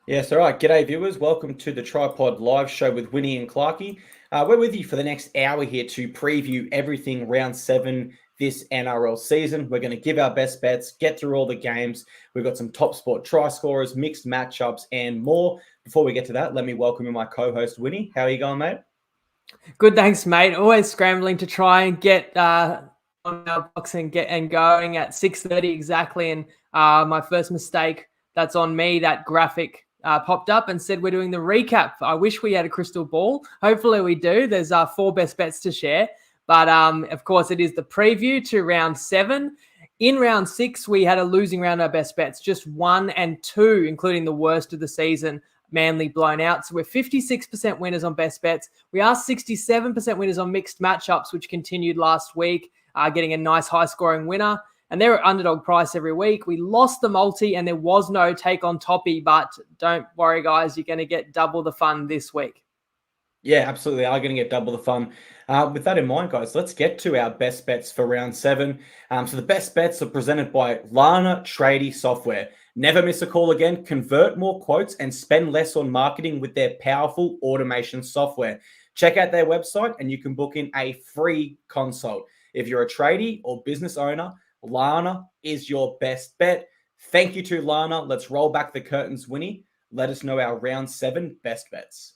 Yes, all right. G'day, viewers. Welcome to the TryPod live show with Winny and Clarkey. We're with you for the next hour here to preview everything round 7 this NRL season. We're going to give our best bets, get through all the games. We've got some top sport try scorers, mixed matchups, and more. Before we get to that, let me welcome in my co-host, Winny. How are you going, mate? Good, thanks, mate. Always scrambling to try and get on our box and going at 6:30 exactly. And my first mistake, that's on me. That graphic popped up and said we're doing the recap. I wish we had a crystal ball. Hopefully we do. There's 4 best bets to share. But of course, it is the preview to round 7. In round 6, we had a losing round of our best bets, just 1 and 2, including the worst of the season. Manly blown out. So we're 56% winners on best bets. We are 67% winners on mixed matchups, which continued last week, getting a nice high-scoring winner. And they're at underdog price every week. We lost the multi, and there was no take on Toppy, but don't worry, guys. You're going to get double the fun this week. Yeah, absolutely. I'm going to get double the fun. With that in mind, guys, let's get to our best bets for round 7. So the best bets are presented by Lana Tradie Software. Never miss a call again. Convert more quotes and spend less on marketing with their powerful automation software. Check out their website and you can book in a free consult. If you're a tradie or business owner, Lana is your best bet. Thank you to Lana. Let's roll back the curtains, Winnie. Let us know our round 7 best bets.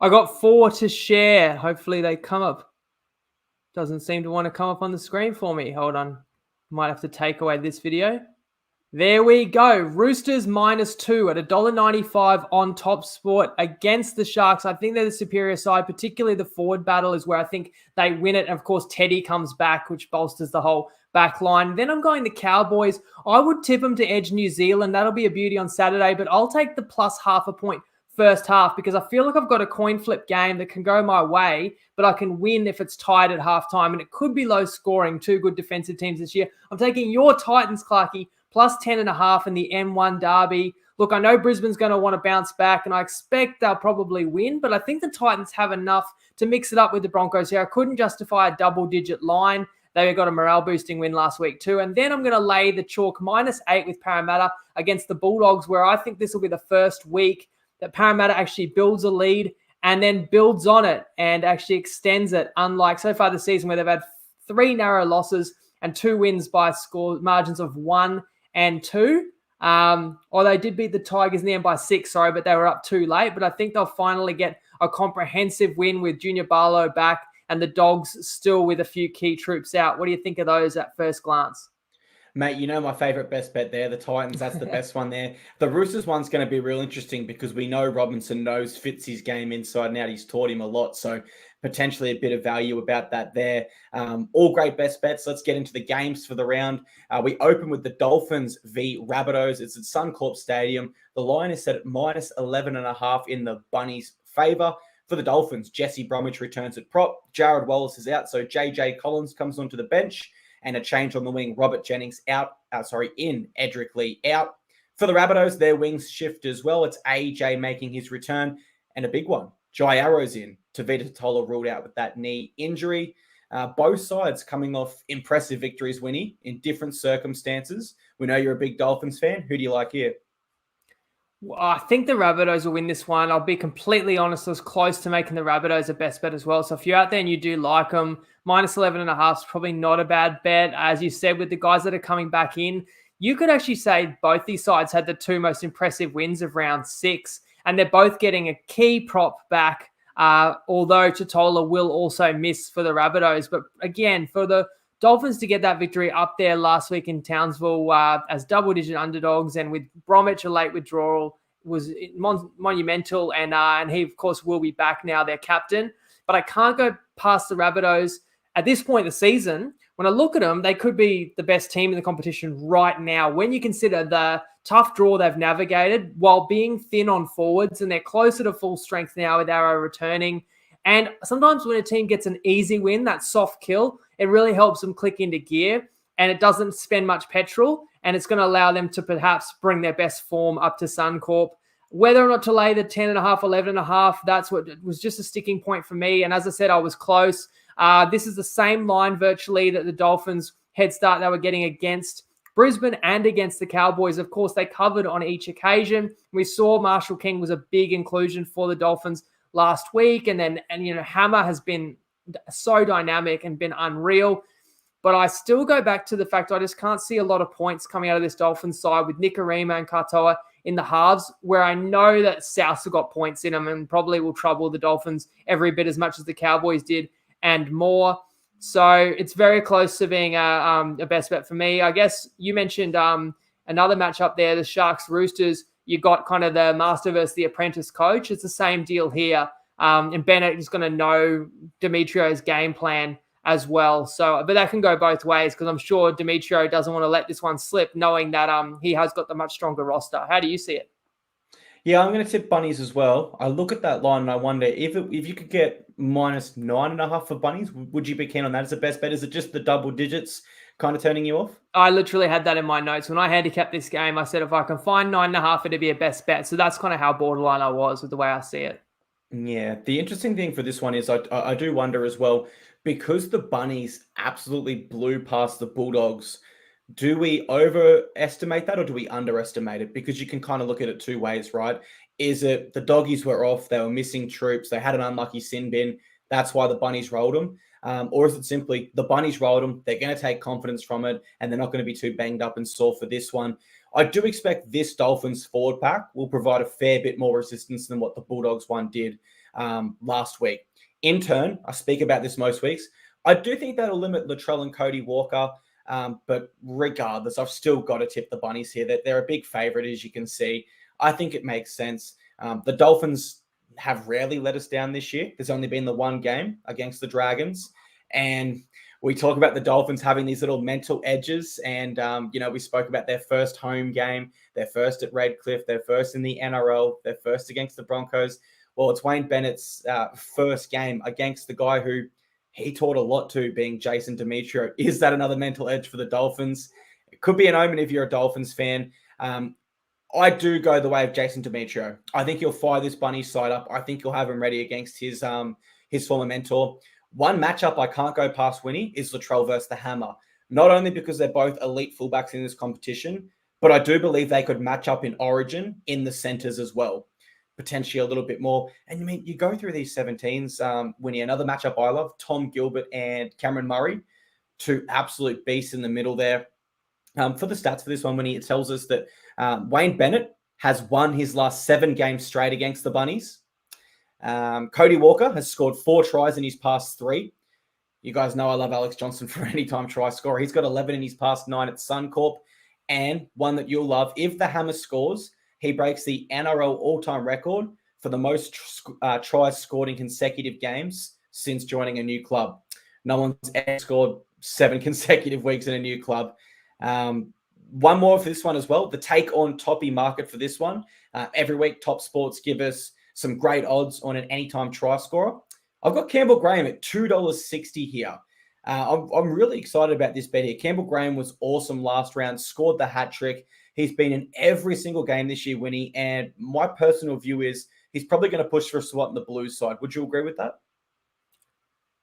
I got 4 to share. Hopefully they come up. Doesn't seem to want to come up on the screen for me. Hold on. Might have to take away this video. There we go. Roosters -2 at $1.95 on Top Sport against the Sharks. I think they're the superior side, particularly the forward battle is where I think they win it. And of course, Teddy comes back, which bolsters the whole back line. Then I'm going the Cowboys. I would tip them to edge New Zealand. That'll be a beauty on Saturday, but I'll take the plus half a point first half because I feel like I've got a coin flip game that can go my way, but I can win if it's tied at halftime, and it could be low scoring. 2 good defensive teams this year. I'm taking your Titans, Clarkey, plus 10.5 in the M1 derby. Look, I know Brisbane's going to want to bounce back, and I expect they'll probably win, but I think the Titans have enough to mix it up with the Broncos here. I couldn't justify a double-digit line. They got a morale-boosting win last week too. And then I'm going to lay the chalk -8 with Parramatta against the Bulldogs, where I think this will be the first week that Parramatta actually builds a lead and then builds on it and actually extends it, unlike so far this season where they've had 3 narrow losses and 2 wins by score margins of 1 and 2. Or they did beat the Tigers in the end by 6, but they were up too late. But I think they'll finally get a comprehensive win with Junior Barlow back and the Dogs still with a few key troops out. What do you think of those at first glance? Mate, you know my favourite best bet there, the Titans. That's the best one there. The Roosters one's going to be real interesting because we know Robinson knows Fitz's game inside and out. He's taught him a lot, so potentially a bit of value about that there. All great best bets. Let's get into the games for the round. We open with the Dolphins v Rabbitohs. It's at Suncorp Stadium. The line is set at -11.5 in the Bunnies' favour. For the Dolphins, Jesse Bromwich returns at prop. Jared Wallace is out, so JJ Collins comes onto the bench. And a change on the wing, Robert Jennings in, Edric Lee out. For the Rabbitohs, their wings shift as well. It's AJ making his return, and a big one, Jai Arrow's in. Tavita Tola ruled out with that knee injury. Both sides coming off impressive victories, Winnie, in different circumstances. We know you're a big Dolphins fan. Who do you like here? Well, I think the Rabbitohs will win this one. I'll be completely honest. I was close to making the Rabbitohs a best bet as well. So if you're out there and you do like them, -11.5 is probably not a bad bet. As you said, with the guys that are coming back in, you could actually say both these sides had the 2 most impressive wins of round 6, and they're both getting a key prop back, although Totola will also miss for the Rabbitohs. But again, for the Dolphins to get that victory up there last week in Townsville as double-digit underdogs, and with Bromwich a late withdrawal was monumental, and he, of course, will be back now, their captain. But I can't go past the Rabbitohs at this point in the season. When I look at them, they could be the best team in the competition right now when you consider the tough draw they've navigated while being thin on forwards, and they're closer to full strength now with Arrow returning. And sometimes when a team gets an easy win, that soft kill, it really helps them click into gear, and it doesn't spend much petrol, and it's going to allow them to perhaps bring their best form up to Suncorp. Whether or not to lay the 10.5, 11.5, that's what was just a sticking point for me. And as I said, I was close. This is the same line virtually that the Dolphins head start they were getting against Brisbane and against the Cowboys. Of course, they covered on each occasion. We saw Marshall King was a big inclusion for the Dolphins last week. And Hammer has been so dynamic and been unreal. But I still go back to the fact I just can't see a lot of points coming out of this Dolphins side with Nikorima and Katoa in the halves, where I know that Souths have got points in them and probably will trouble the Dolphins every bit as much as the Cowboys did and more. So it's very close to being a best bet for me. I guess you mentioned another matchup there, the Sharks-Roosters. You got kind of the master versus the apprentice coach. It's the same deal here. And Bennett is going to know Demetrio's game plan as well. So, but that can go both ways because I'm sure Demetrio doesn't want to let this one slip, knowing that he has got the much stronger roster. How do you see it? Yeah, I'm going to tip Bunnies as well. I look at that line and I wonder if you could get -9.5 for Bunnies, would you be keen on that as a best bet? Is it just the double digits kind of turning you off? I literally had that in my notes. When I handicapped this game, I said if I can find 9.5, it'd be a best bet. So that's kind of how borderline I was with the way I see it. Yeah, the interesting thing for this one is I do wonder as well, because the Bunnies absolutely blew past the Bulldogs, do we overestimate that or do we underestimate it? Because you can kind of look at it two ways, right? Is it the doggies were off, they were missing troops, they had an unlucky sin bin, that's why the Bunnies rolled them? Or is it simply the Bunnies rolled them, they're going to take confidence from it, and they're not going to be too banged up and sore for this one? I do expect this Dolphins forward pack will provide a fair bit more resistance than what the Bulldogs one did last week. In turn, I speak about this most weeks. I do think that'll limit Latrell and Cody Walker, but regardless, I've still got to tip the Bunnies here. That they're a big favourite, as you can see. I think it makes sense. The Dolphins have rarely let us down this year. There's only been the one game against the Dragons, and we talk about the Dolphins having these little mental edges, and we spoke about their first home game, their first at Redcliffe, their first in the NRL, their first against the Broncos. Well, it's Wayne Bennett's first game against the guy who he taught a lot to, being Jason Demetrio. Is that another mental edge for the Dolphins? It could be an omen if you're a Dolphins fan. I do go the way of Jason Demetrio. I think he'll fire this Bunny side up. I think he'll have him ready against his former mentor. One matchup I can't go past, Winnie, is Latrell versus the Hammer. Not only because they're both elite fullbacks in this competition, but I do believe they could match up in Origin in the centres as well. Potentially a little bit more. And I mean, you go through these 17s, Winnie, another matchup I love, Tom Gilbert and Cameron Murray, two absolute beasts in the middle there. For the stats for this one, Winnie, it tells us that Wayne Bennett has won his last 7 games straight against the Bunnies. Cody Walker has scored 4 tries in his past 3. You guys know I love Alex Johnson for anytime try scorer. He's got 11 in his past 9 at Suncorp. And one that you'll love, if the Hammer scores, he breaks the NRL all-time record for the most tries scored in consecutive games since joining a new club. No one's ever scored 7 consecutive weeks in a new club. One more for this one as well. The take on Toppy market for this one. Every week, Top Sports give us some great odds on an anytime try scorer. I've got Campbell Graham at $2.60 here. I'm really excited about this bet here. Campbell Graham was awesome last round, scored the hat trick. He's been in every single game this year, Winnie, and my personal view is he's probably going to push for a spot on the Blues side. Would you agree with that?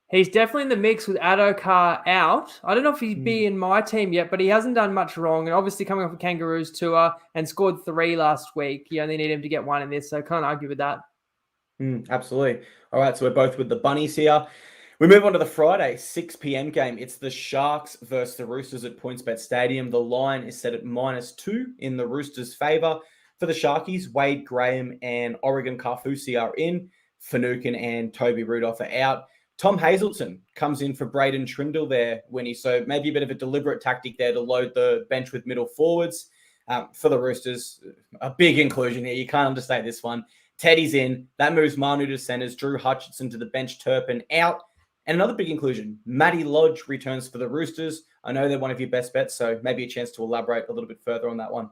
He's definitely in the mix with Adokar out. I don't know if he'd be in my team yet, but he hasn't done much wrong. And obviously coming off a Kangaroos tour and scored 3 last week. You only need him to get 1 in this, so can't argue with that. Absolutely. All right, so we're both with the Bunnies here. We move on to the Friday 6 p.m. game. It's the Sharks versus the Roosters at PointsBet Stadium. The line is set at -2 in the Roosters' favour. For the Sharkies, Wade Graham and Oregon Carfusi are in. Finucane and Toby Rudolph are out. Tom Hazelton comes in for Braden Trindle there, Winnie. So maybe a bit of a deliberate tactic there to load the bench with middle forwards. For the Roosters, a big inclusion here. You can't understate this one. Teddy's in. That moves Manu to centres. Drew Hutchinson to the bench. Turpin out. And another big inclusion, Matty Lodge returns for the Roosters. I know they're one of your best bets, so maybe a chance to elaborate a little bit further on that one.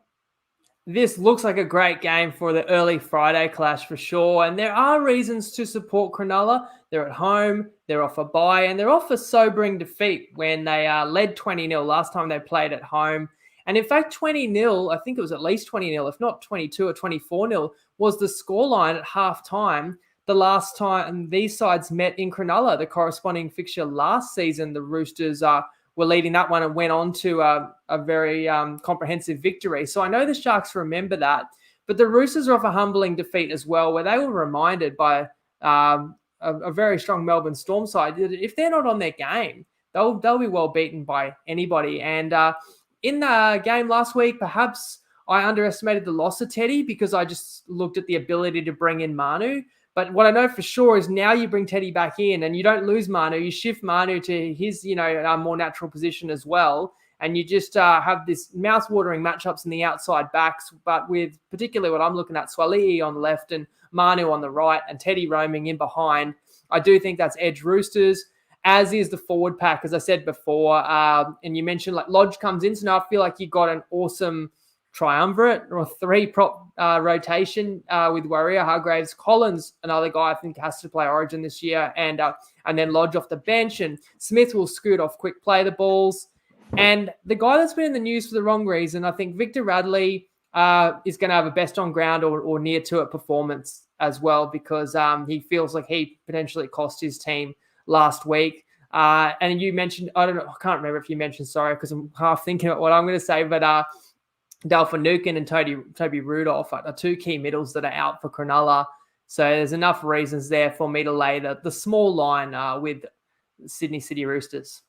This looks like a great game for the early Friday clash for sure. And there are reasons to support Cronulla. They're at home, they're off a bye, and they're off a sobering defeat when they led 20-0 last time they played at home. And in fact, 20-0, I think it was at least 20-0, if not 22 or 24-0, was the scoreline at halftime. The last time these sides met in Cronulla, the corresponding fixture last season, the Roosters were leading that one and went on to a very comprehensive victory. So I know the Sharks remember that. But the Roosters are off a humbling defeat as well, where they were reminded by a very strong Melbourne Storm side that if they're not on their game, they'll be well beaten by anybody. And in the game last week, perhaps I underestimated the loss of Teddy because I just looked at the ability to bring in Manu. But what I know for sure is now you bring Teddy back in and you don't lose Manu. You shift Manu to his, more natural position as well. And you just have this mouth-watering matchups in the outside backs, but with particularly what I'm looking at, Swali'i on the left and Manu on the right and Teddy roaming in behind. I do think that's edge Roosters, as is the forward pack, as I said before. And you mentioned like Lodge comes in, so now I feel like you got an awesome triumvirate or 3-prop rotation with Warrior, Hargraves, Collins, another guy I think has to play Origin this year, and then Lodge off the bench, and Smith will scoot off quick play the balls. And the guy that's been in the news for the wrong reason, I think Victor Radley is going to have a best on ground or near to it performance as well, because he feels like he potentially cost his team last week. And you mentioned, I can't remember if you mentioned, sorry, because I'm half thinking about what I'm going to say, but Dalfa Nukin and Toby Rudolph are two key middles that are out for Cronulla. So there's enough reasons there for me to lay the small line with Sydney City Roosters.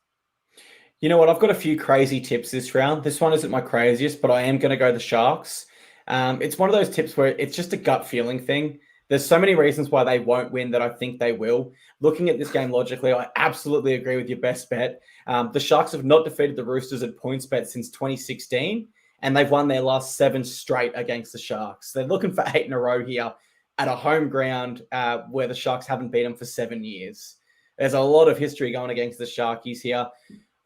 You know what? I've got a few crazy tips this round. This one isn't my craziest, but I am going to go the Sharks. It's one of those tips where it's just a gut feeling thing. There's so many reasons why they won't win that I think they will. Looking at this game logically, I absolutely agree with your best bet. The Sharks have not defeated the Roosters at PointsBet since 2016, and they've won their last 7 straight against the Sharks. They're looking for 8 in a row here at a home ground where the Sharks haven't beat them for 7 years. There's a lot of history going against the Sharkies here.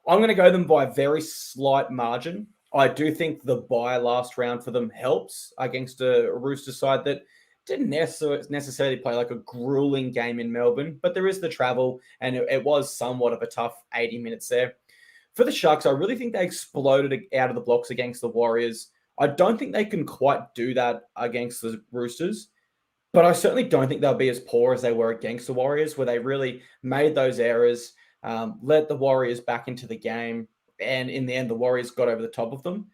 I'm going to go them by a very slight margin. I do think the bye last round for them helps against a Rooster side that didn't necessarily play like a grueling game in Melbourne, but there is the travel, and it was somewhat of a tough 80 minutes there. For the Sharks, I really think they exploded out of the blocks against the Warriors. I don't think they can quite do that against the Roosters, but I certainly don't think they'll be as poor as they were against the Warriors, where they really made those errors, let the Warriors back into the game, and in the end, the Warriors got over the top of them.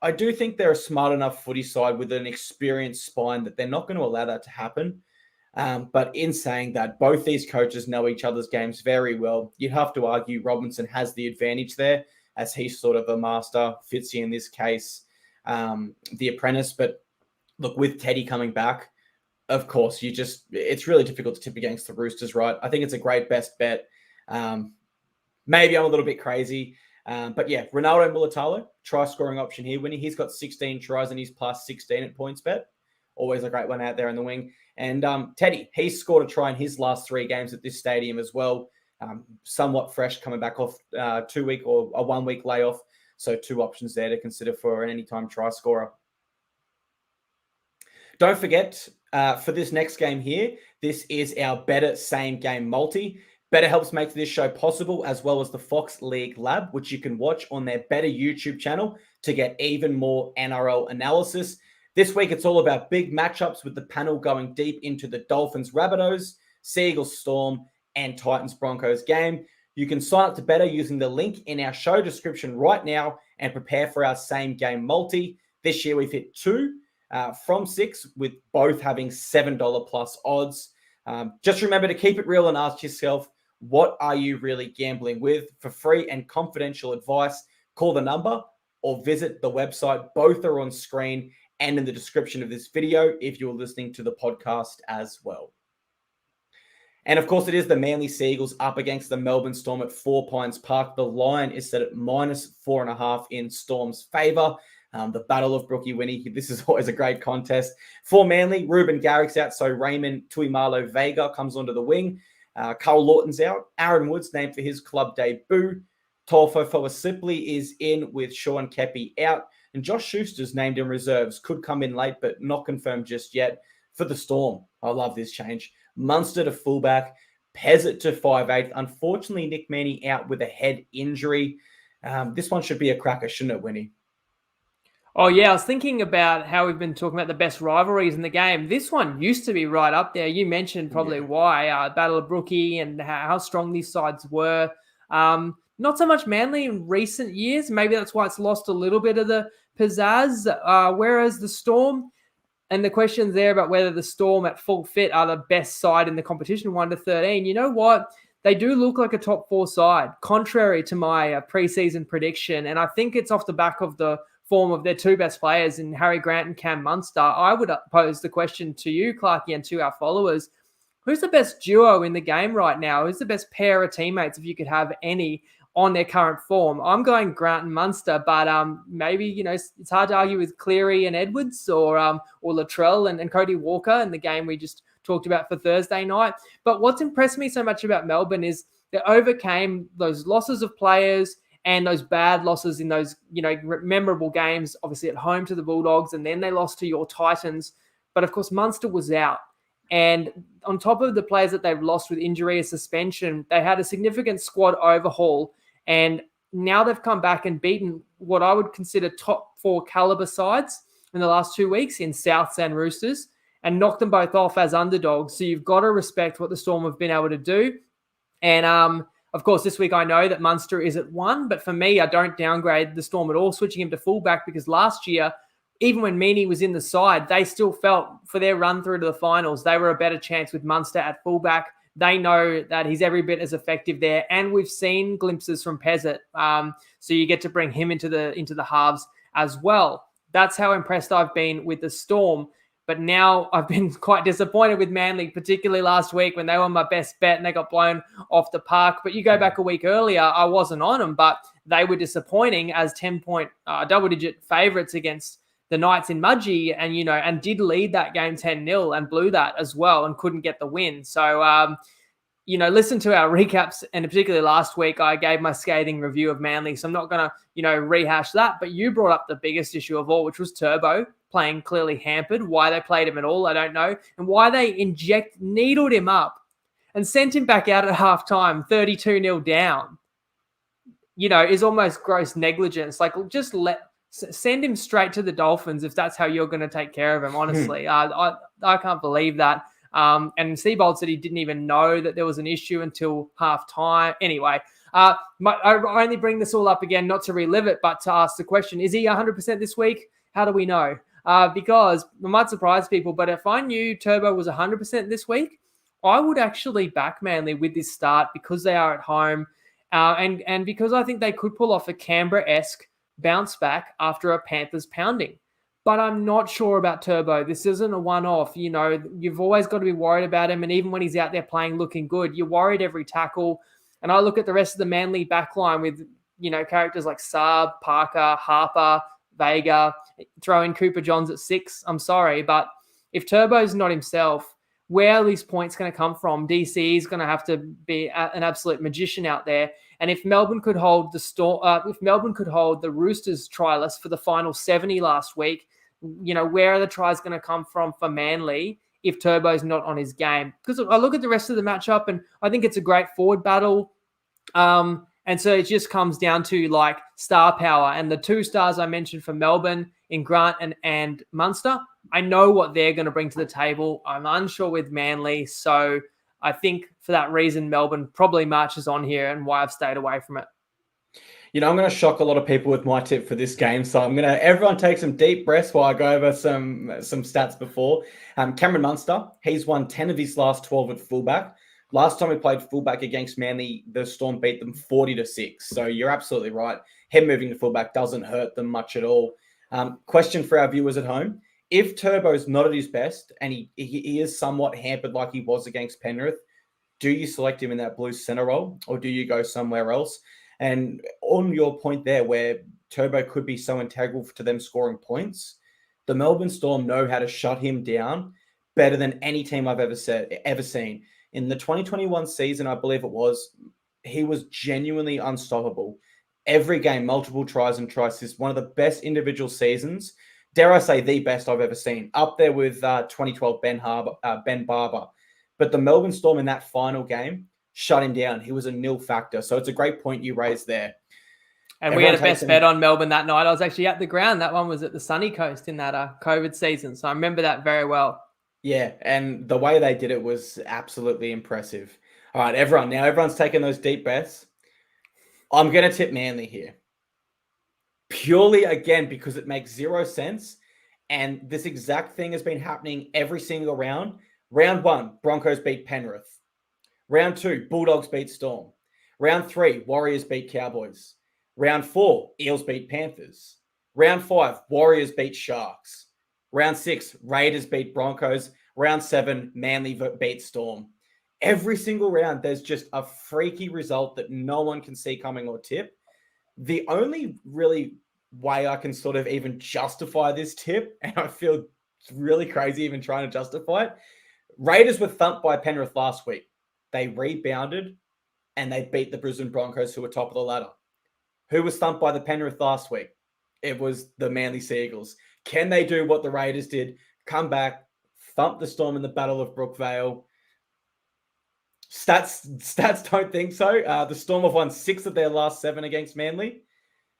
I do think they're a smart enough footy side with an experienced spine that they're not going to allow that to happen. But in saying that, both these coaches know each other's games very well. You'd have to argue Robinson has the advantage there, as he's sort of a master, Fitzy in this case, the apprentice. But look, with Teddy coming back, of course, it's really difficult to tip against the Roosters, right? I think it's a great best bet. Maybe I'm a little bit crazy. But yeah, Ronaldo Mulatalo, try scoring option here. Winnie, he's got 16 tries and he's plus 16 at PointsBet. Always a great one out there in the wing. And Teddy, he's scored a try in his last 3 games at this stadium as well. Somewhat fresh, coming back off 2-week or a 1-week layoff. So 2 options there to consider for an anytime try scorer. Don't forget, for this next game here, this is our Better Same Game Multi. Better helps make this show possible, as well as the Fox League Lab, which you can watch on their Better YouTube channel to get even more NRL analysis. This week, it's all about big matchups with the panel going deep into the Dolphins Rabbitohs, Seagulls Storm, and Titans Broncos game. You can sign up to Better using the link in our show description right now and prepare for our same game multi. This year, we've hit 2 from 6, with both having $7 plus odds. Just remember to keep it real and ask yourself, what are you really gambling with? For free and confidential advice, call the number or visit the website. Both are on screen and in the description of this video if you're listening to the podcast as well. And of course, it is the Manly Seagulls up against the Melbourne Storm at 4 Pines Park. The line is set at -4.5 in Storm's favour. The Battle of Brookie Winnie. This is always a great contest. For Manly, Ruben Garrick's out, so Raymond Tuimalo Vega comes onto the wing. Carl Lawton's out. Aaron Woods named for his club debut. Tolfo Sipley is in with Sean Kepi out. And Josh Schuster's named in reserves. Could come in late, but not confirmed just yet. For the Storm, I love this change. Munster to fullback. Pezzett to 5'8". Unfortunately, Nick Meaney out with a head injury. This one should be a cracker, shouldn't it, Winnie? Oh, yeah. I was thinking about how we've been talking about the best rivalries in the game. This one used to be right up there. You mentioned probably why. Battle of Brookie and how strong these sides were. Not Not so much Manly in recent years. Maybe that's why it's lost a little bit of the pizzazz. Whereas the Storm, and the questions there about whether the Storm at full fit are the best side in the competition, 1-13. You know what? They do look like a top 4 side, contrary to my preseason prediction. And I think it's off the back of the form of their 2 best players in Harry Grant and Cam Munster. I would pose the question to you, Clarkey, and to our followers. Who's the best duo in the game right now? Who's the best pair of teammates, if you could have any, on their current form? I'm going Grant and Munster, but maybe, it's hard to argue with Cleary and Edwards or Latrell and Cody Walker in the game we just talked about for Thursday night. But what's impressed me so much about Melbourne is they overcame those losses of players and those bad losses in those, memorable games, obviously at home to the Bulldogs, and then they lost to your Titans. But of course, Munster was out. And on top of the players that they've lost with injury or suspension, they had a significant squad overhaul. And now they've come back and beaten what I would consider top 4 caliber sides in the last 2 weeks in Souths and Roosters, and knocked them both off as underdogs. So you've got to respect what the Storm have been able to do. And of course, this week I know that Munster is at 1, but for me, I don't downgrade the Storm at all, switching him to fullback, because last year, even when Meaney was in the side, they still felt for their run through to the finals, they were a better chance with Munster at fullback. They know that he's every bit as effective there, and we've seen glimpses from Pezzett. So you get to bring him into the halves as well. That's how impressed I've been with the Storm. But now I've been quite disappointed with Manly, particularly last week when they were my best bet and they got blown off the park. But you go back a week earlier, I wasn't on them, but they were disappointing as 10-point double-digit favourites against the Knights in Mudgee, and did lead that game 10-0 and blew that as well and couldn't get the win. So, listen to our recaps, and particularly last week, I gave my scathing review of Manly, so I'm not going to, rehash that. But you brought up the biggest issue of all, which was Turbo playing clearly hampered. Why they played him at all, I don't know. And why they needled him up and sent him back out at halftime, 32-0 down, is almost gross negligence. Like, just send him straight to the Dolphins if that's how you're going to take care of him, honestly. I can't believe that. And Seabold said he didn't even know that there was an issue until halftime. Anyway, I only bring this all up again, not to relive it, but to ask the question, is he 100% this week? How do we know? Because it might surprise people, but if I knew Turbo was 100% this week, I would actually back Manly with this start, because they are at home and because I think they could pull off a Canberra-esque bounce back after a Panthers pounding. But I'm not sure about Turbo. This isn't a one-off. You've always got to be worried about him. And even when he's out there playing, looking good, you're worried every tackle. And I look at the rest of the Manly backline with, characters like Saab, Parker, Harper, Vega, throw in Cooper Johns at 6. I'm sorry, but if Turbo's not himself, where are these points going to come from? DC is going to have to be an absolute magician out there. And if Melbourne could hold the Roosters try-less for the final 70 last week, where are the tries going to come from for Manly if Turbo's not on his game? Because I look at the rest of the matchup and I think it's a great forward battle. And so it just comes down to like star power. And the 2 stars I mentioned for Melbourne in Grant and Munster, I know what they're going to bring to the table. I'm unsure with Manly. So I think for that reason, Melbourne probably marches on here, and why I've stayed away from it. I'm going to shock a lot of people with my tip for this game. So everyone take some deep breaths while I go over some stats before. Cameron Munster, he's won 10 of his last 12 at fullback. Last time we played fullback against Manly, the Storm beat them 40-6. So you're absolutely right. Him moving to fullback doesn't hurt them much at all. Question for our viewers at home. If Turbo's not at his best and he is somewhat hampered like he was against Penrith, do you select him in that blue center role, or do you go somewhere else? And on your point there, where Turbo could be so integral to them scoring points, the Melbourne Storm know how to shut him down better than any team I've ever seen. In the 2021 season, I believe it was, he was genuinely unstoppable. Every game, multiple tries and tries. Is one of the best individual seasons. Dare I say the best I've ever seen. Up there with 2012 Ben Barber. But the Melbourne Storm in that final game shut him down. He was a nil factor. So it's a great point you raised there. And we had a best bet on Melbourne that night. I was actually at the ground. That one was at the sunny coast in that COVID season. So I remember that very well. Yeah, and the way they did it was absolutely impressive. All right, everyone's taking those deep breaths. I'm going to tip Manly here. Purely, again, because it makes zero sense. And this exact thing has been happening every single round. Round 1, Broncos beat Penrith. Round 2, Bulldogs beat Storm. Round 3, Warriors beat Cowboys. Round 4, Eels beat Panthers. Round 5, Warriors beat Sharks. Round 6, Raiders beat Broncos. Round 7, Manly beat Storm. Every single round, there's just a freaky result that no one can see coming or tip. The only really way I can sort of even justify this tip, and I feel really crazy even trying to justify it, Raiders were thumped by Penrith last week. They rebounded and they beat the Brisbane Broncos, who were top of the ladder. Who was thumped by the Penrith last week? It was the Manly Seagulls. Can they do what the Raiders did? Come back, thump the Storm in the Battle of Brookvale? Stats don't think so. The Storm have won 6 of their last 7 against Manly.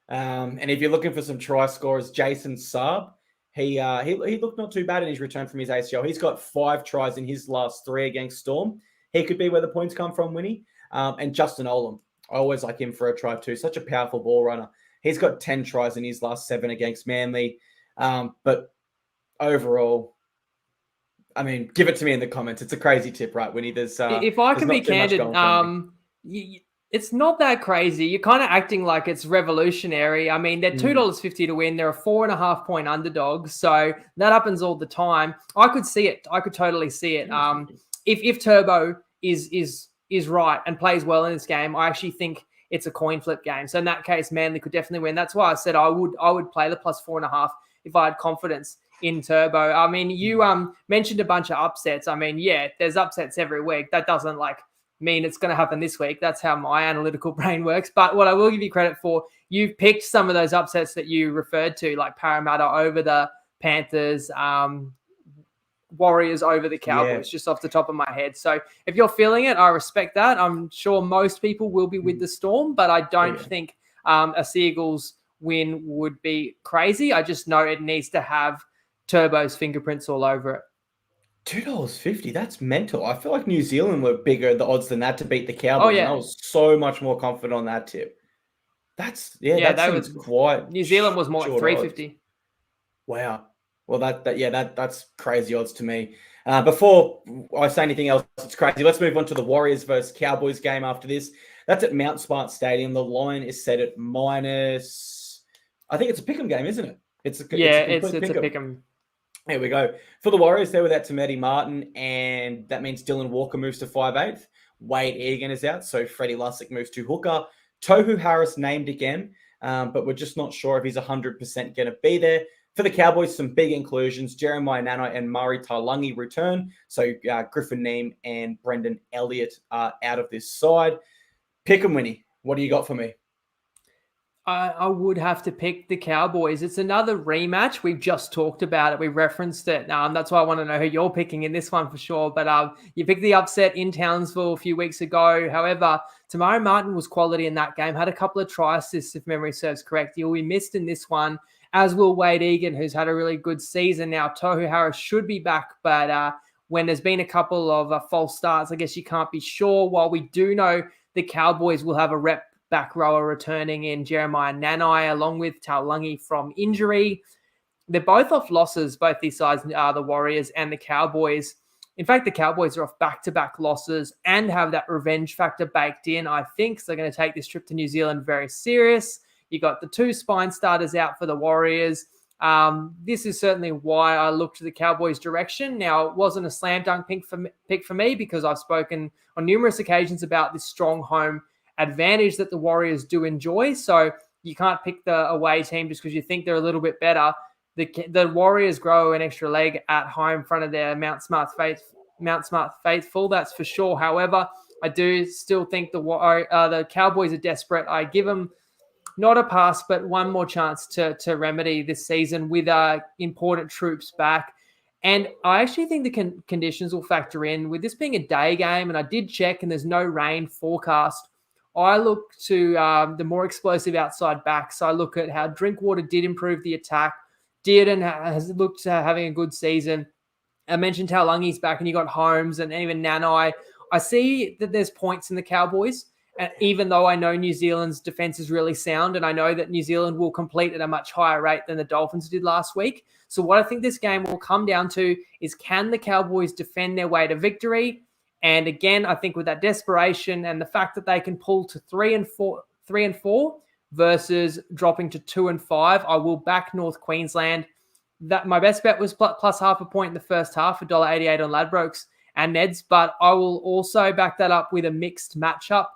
And if you're looking for some try scorers, Jason Saab, he looked not too bad in his return from his ACL. He's got 5 tries in his last 3 against Storm. He could be where the points come from, Winnie. And Justin Olam, I always like him for a try too. Such a powerful ball runner. He's got 10 tries in his last 7 against Manly. But overall, I mean, give it to me in the comments. It's a crazy tip, right, Winnie? If I can be candid, it's not that crazy. You're kind of acting like it's revolutionary. I mean, they're $2.50 to win. They're a 4.5 point underdog. So that happens all the time. I could see it. I could totally see it. If Turbo is right and plays well in this game, I actually think it's a coin flip game. So in that case, Manly could definitely win. That's why I said I would play the plus 4.5 if I had confidence in Turbo. I mean, you mentioned a bunch of upsets. I mean, yeah, there's upsets every week. That doesn't mean it's going to happen this week. That's how my analytical brain works. But what I will give you credit for, you've picked some of those upsets that you referred to, like Parramatta over the Panthers, Warriors over the Cowboys, just off the top of my head. So if you're feeling it, I respect that. I'm sure most people will be with the Storm, but I don't think a Seagulls win would be crazy. I just know it needs to have Turbo's fingerprints all over it. $2.50, that's mental. I feel like New Zealand were bigger the odds than that to beat the Cowboys. Oh, yeah. And I was so much more confident on that tip. That seems quite. New Zealand was more like $3.50. Odds. Wow. Well, that's crazy odds to me. Before I say anything else, it's crazy. Let's move on to the Warriors versus Cowboys game after this. That's at Mount Smart Stadium. The line is set at minus. I think it's a pick'em game, isn't it? It's a pick'em. Here we go. For the Warriors, they're without Tameti Martin, and that means Dylan Walker moves to 5'8". Wade Egan is out, so Freddie Lussick moves to hooker. Tohu Harris named again, but we're just not sure if he's 100% going to be there. For the Cowboys, some big inclusions. Jeremiah Nanai and Murray Taulagi return. So Griffin Neem and Brendan Elliott are out of this side. Pick 'em, Winnie. What do you got for me? I would have to pick the Cowboys. It's another rematch. We've just talked about it. We referenced it. That's why I want to know who you're picking in this one for sure. But you picked the upset in Townsville a few weeks ago. However, Tamari Martin was quality in that game. Had a couple of try assists, if memory serves correct. He'll be missed in this one, as will Wade Egan, who's had a really good season now. Tohu Harris should be back, but when there's been a couple of false starts, I guess you can't be sure. While we do know the Cowboys will have a rep back rower returning in Jeremiah Nanai, along with Taulagi from injury. They're both off losses, both these sides, the Warriors and the Cowboys. In fact, the Cowboys are off back-to-back losses and have that revenge factor baked in, I think. So they're going to take this trip to New Zealand very serious. You got the 2 spine starters out for the Warriors. This is certainly why I looked to the Cowboys' direction. Now, it wasn't a slam dunk pick for me because I've spoken on numerous occasions about this strong home advantage that the Warriors do enjoy. So you can't pick the away team just because you think they're a little bit better. The Warriors grow an extra leg at home in front of their Mount Smart faithful, that's for sure. However, I do still think the Cowboys are desperate. I give them not a pass, but one more chance to remedy this season with important troops back. And I actually think the conditions will factor in. With this being a day game, and I did check, and there's no rain forecast, I look to the more explosive outside backs. I look at how Drinkwater did improve the attack, has looked having a good season. I mentioned Taulagi's back, and you got Holmes and even Nanai. I see that there's points in the Cowboys, And even though I know New Zealand's defense is really sound, and I know that New Zealand will complete at a much higher rate than the Dolphins did last week. So what I think this game will come down to is, can the Cowboys defend their way to victory? And again, I think with that desperation and the fact that they can pull to 3-4 versus dropping to 2-5, I will back North Queensland. That my best bet was plus half a point in the first half, $1.88 on Ladbrokes and Neds, but I will also back that up with a mixed matchup.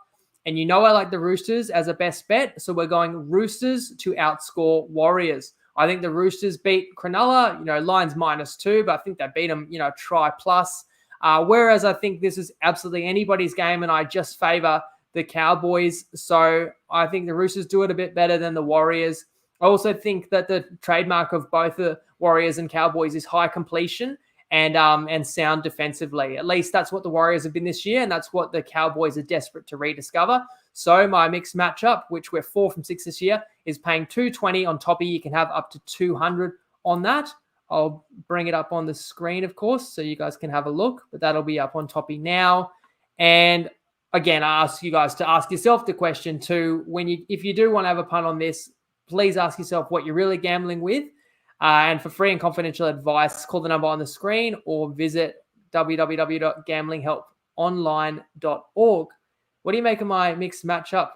And you know I like the Roosters as a best bet, so we're going Roosters to outscore Warriors. I think the Roosters beat Cronulla, line's -2, but I think they beat them, try plus. Whereas I think this is absolutely anybody's game, and I just favor the Cowboys. So I think the Roosters do it a bit better than the Warriors. I also think that the trademark of both the Warriors and Cowboys is high completion and sound defensively. At least that's what the Warriors have been this year, and that's what the Cowboys are desperate to rediscover. So my mixed matchup, which we're 4 from 6 this year, is paying $220 on Toppy. You can have up to 200 on that. I'll bring it up on the screen, of course, so you guys can have a look, but that'll be up on Toppy now. And again, I ask you guys to ask yourself the question too, if you do want to have a punt on this, please ask yourself what you're really gambling with. And for free and confidential advice, call the number on the screen or visit www.gamblinghelponline.org. What do you make of my mixed matchup,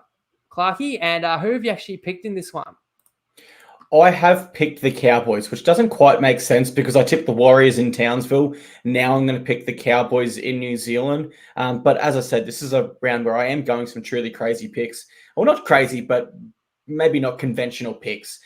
Clarkey? And who have you actually picked in this one? I have picked the Cowboys, which doesn't quite make sense because I tipped the Warriors in Townsville. Now I'm going to pick the Cowboys in New Zealand. But as I said, this is a round where I am going some truly crazy picks. Well, not crazy, but maybe not conventional picks.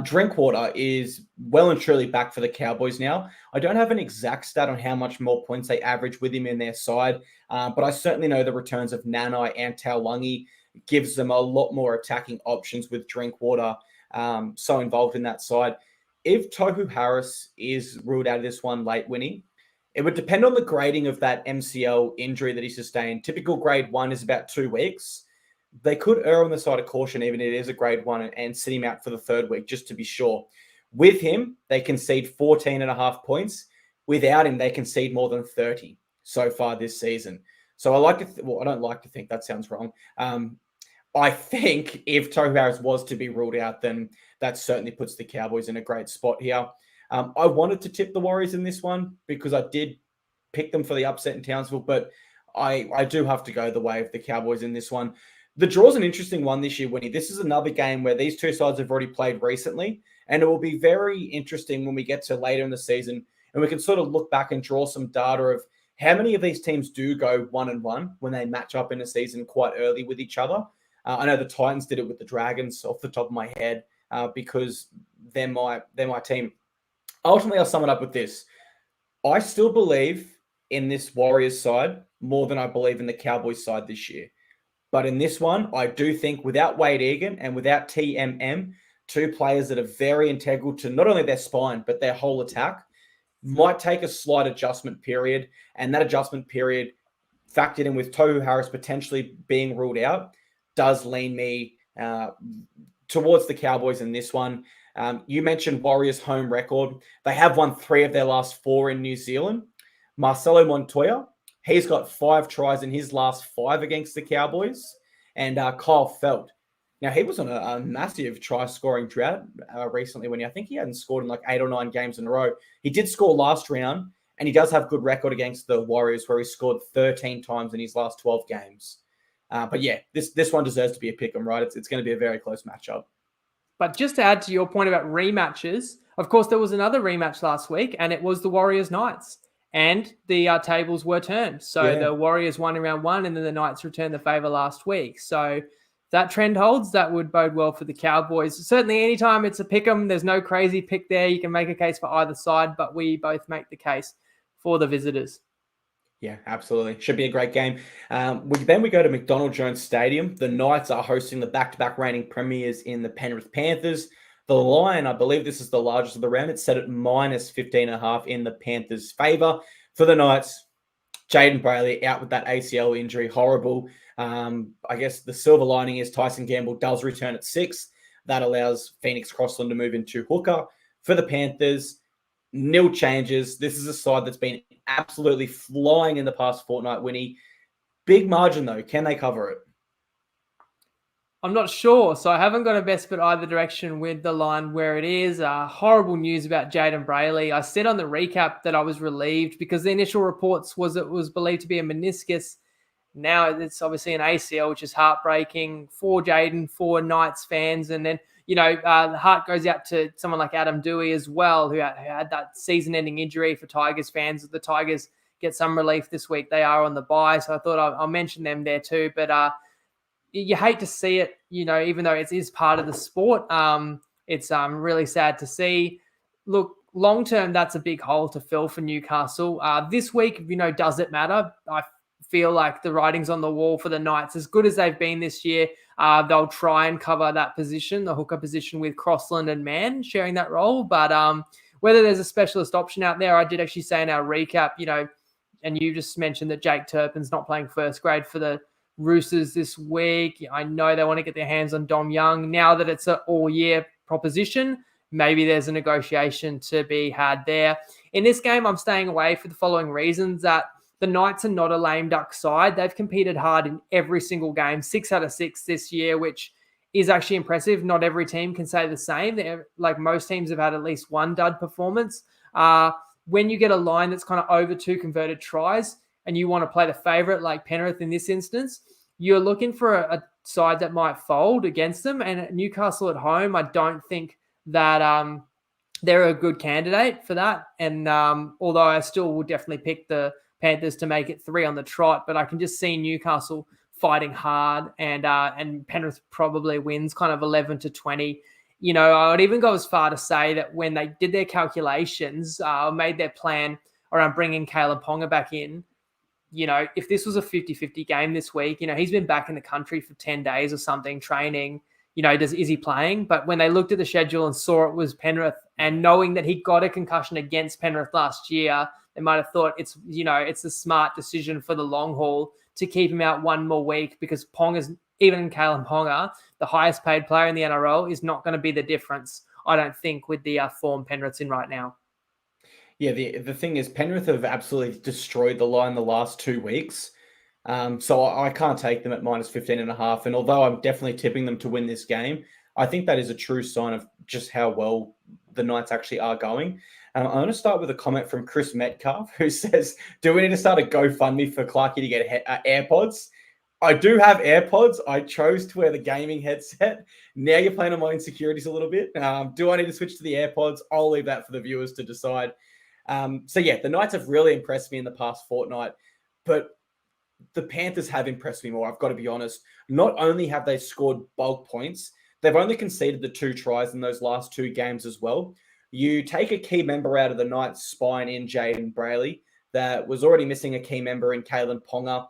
Drinkwater is well and truly back for the Cowboys now. I don't have an exact stat on how much more points they average with him in their side, but I certainly know the returns of Nanai and Taulagi gives them a lot more attacking options with Drinkwater so involved in that side. If Tohu Harris is ruled out of this one late, Winnie, it would depend on the grading of that MCL injury that he sustained. Typical grade 1 is about 2 weeks. They could err on the side of caution, even if it is a grade 1, and sit him out for the 3rd week, just to be sure. With him, they concede 14.5 points. Without him, they concede more than 30 so far this season. So I like to, I don't like to think, that sounds wrong. I think if Tohu Harris was to be ruled out, then that certainly puts the Cowboys in a great spot here. I wanted to tip the Warriors in this one because I did pick them for the upset in Townsville, but I do have to go the way of the Cowboys in this one. The draw's an interesting one this year, Winnie. This is another game where these two sides have already played recently, and it will be very interesting when we get to later in the season, and we can sort of look back and draw some data of how many of these teams do go 1-1 when they match up in a season quite early with each other. I know the Titans did it with the Dragons off the top of my head because they're my team. Ultimately, I'll sum it up with this. I still believe in this Warriors side more than I believe in the Cowboys side this year. But in this one, I do think without Wade Egan and without TMM, two players that are very integral to not only their spine, but their whole attack, might take a slight adjustment period. And that adjustment period, factored in with Tohu Harris potentially being ruled out, does lean me towards the Cowboys in this one. You mentioned Warriors' home record. They have won 3 of their last 4 in New Zealand. Marcelo Montoya, he's got 5 tries in his last 5 against the Cowboys. And Kyle Felt. Now, he was on a massive try-scoring drought recently when I think he hadn't scored in like 8 or 9 games in a row. He did score last round, and he does have good record against the Warriors where he scored 13 times in his last 12 games. But yeah, this one deserves to be a pick 'em, right? It's going to be a very close matchup. But just to add to your point about rematches, of course, there was another rematch last week, and it was the Warriors-Knights. And the tables were turned. So the Warriors won in round 1, and then the Knights returned the favor last week. So that trend holds, that would bode well for the Cowboys. Certainly, anytime it's a pick 'em, there's no crazy pick there. You can make a case for either side, but we both make the case for the visitors. Yeah, absolutely. Should be a great game. Then we go to McDonald Jones Stadium. The Knights are hosting the back-to-back reigning premiers in the Penrith Panthers. The line, I believe this is the largest of the round. It's set at -15.5 in the Panthers' favor. For the Knights, Jaden Brayley out with that ACL injury. Horrible. I guess the silver lining is Tyson Gamble does return at 6. That allows Phoenix Crossland to move into hooker. For the Panthers, nil changes. This is a side that's been absolutely flying in the past fortnight, Winnie. Big margin, though. Can they cover it? I'm not sure. So I haven't got a best bet either direction with the line where it is. Horrible news about Jaden Brayley. I said on the recap that I was relieved because the initial reports was it was believed to be a meniscus. Now it's obviously an ACL, which is heartbreaking for Jaden, for Knights fans. And then, the heart goes out to someone like Adam Dewey as well, who had that season-ending injury for Tigers fans. The Tigers get some relief this week. They are on the bye, so I thought I'll mention them there too. But you hate to see it, even though it is part of the sport. It's really sad to see. Look, long term, that's a big hole to fill for Newcastle. This week, does it matter? I feel like the writing's on the wall for the Knights. As good as they've been this year, they'll try and cover that position, the hooker position, with Crossland and Mann sharing that role. But whether there's a specialist option out there, I did actually say in our recap, and you just mentioned that Jake Turpin's not playing first grade for the Roosters this week. I know they want to get their hands on Dom Young. Now that it's an all-year proposition, maybe there's a negotiation to be had there. In this game, I'm staying away for the following reasons: that the Knights are not a lame duck side. They've competed hard in every single game, 6 out of 6 this year, which is actually impressive. Not every team can say the same. Like most teams have had at least one dud performance. When you get a line that's kind of over 2 converted tries, and you want to play the favourite like Penrith in this instance, you're looking for a side that might fold against them. And Newcastle at home, I don't think that they're a good candidate for that. And although I still will definitely pick the Panthers to make it 3 on the trot, but I can just see Newcastle fighting hard, and Penrith probably wins kind of 11-20. I would even go as far to say that when they did their calculations, made their plan around bringing Caleb Ponga back in, if this was a 50-50 game this week, he's been back in the country for 10 days or something training, is he playing? But when they looked at the schedule and saw it was Penrith, and knowing that he got a concussion against Penrith last year, they might have thought it's a smart decision for the long haul to keep him out one more week, because Ponga's, even Caleb Ponga, the highest paid player in the NRL, is not going to be the difference, I don't think, with the form Penrith's in right now. Yeah, the thing is, Penrith have absolutely destroyed the line the last 2 weeks. So I can't take them at minus 15.5. And although I'm definitely tipping them to win this game, I think that is a true sign of just how well the Knights actually are going. I'm going to start with a comment from Chris Metcalf, who says, do we need to start a GoFundMe for Clarkey to get AirPods? I do have AirPods. I chose to wear the gaming headset. Now you're playing on my insecurities a little bit. Do I need to switch to the AirPods? I'll leave that for the viewers to decide. The Knights have really impressed me in the past fortnight, but the Panthers have impressed me more, I've got to be honest. Not only have they scored bulk points, they've only conceded the 2 tries in those last 2 games as well. You take a key member out of the Knights' spine in Jaden Brayley that was already missing a key member in Kalen Ponga,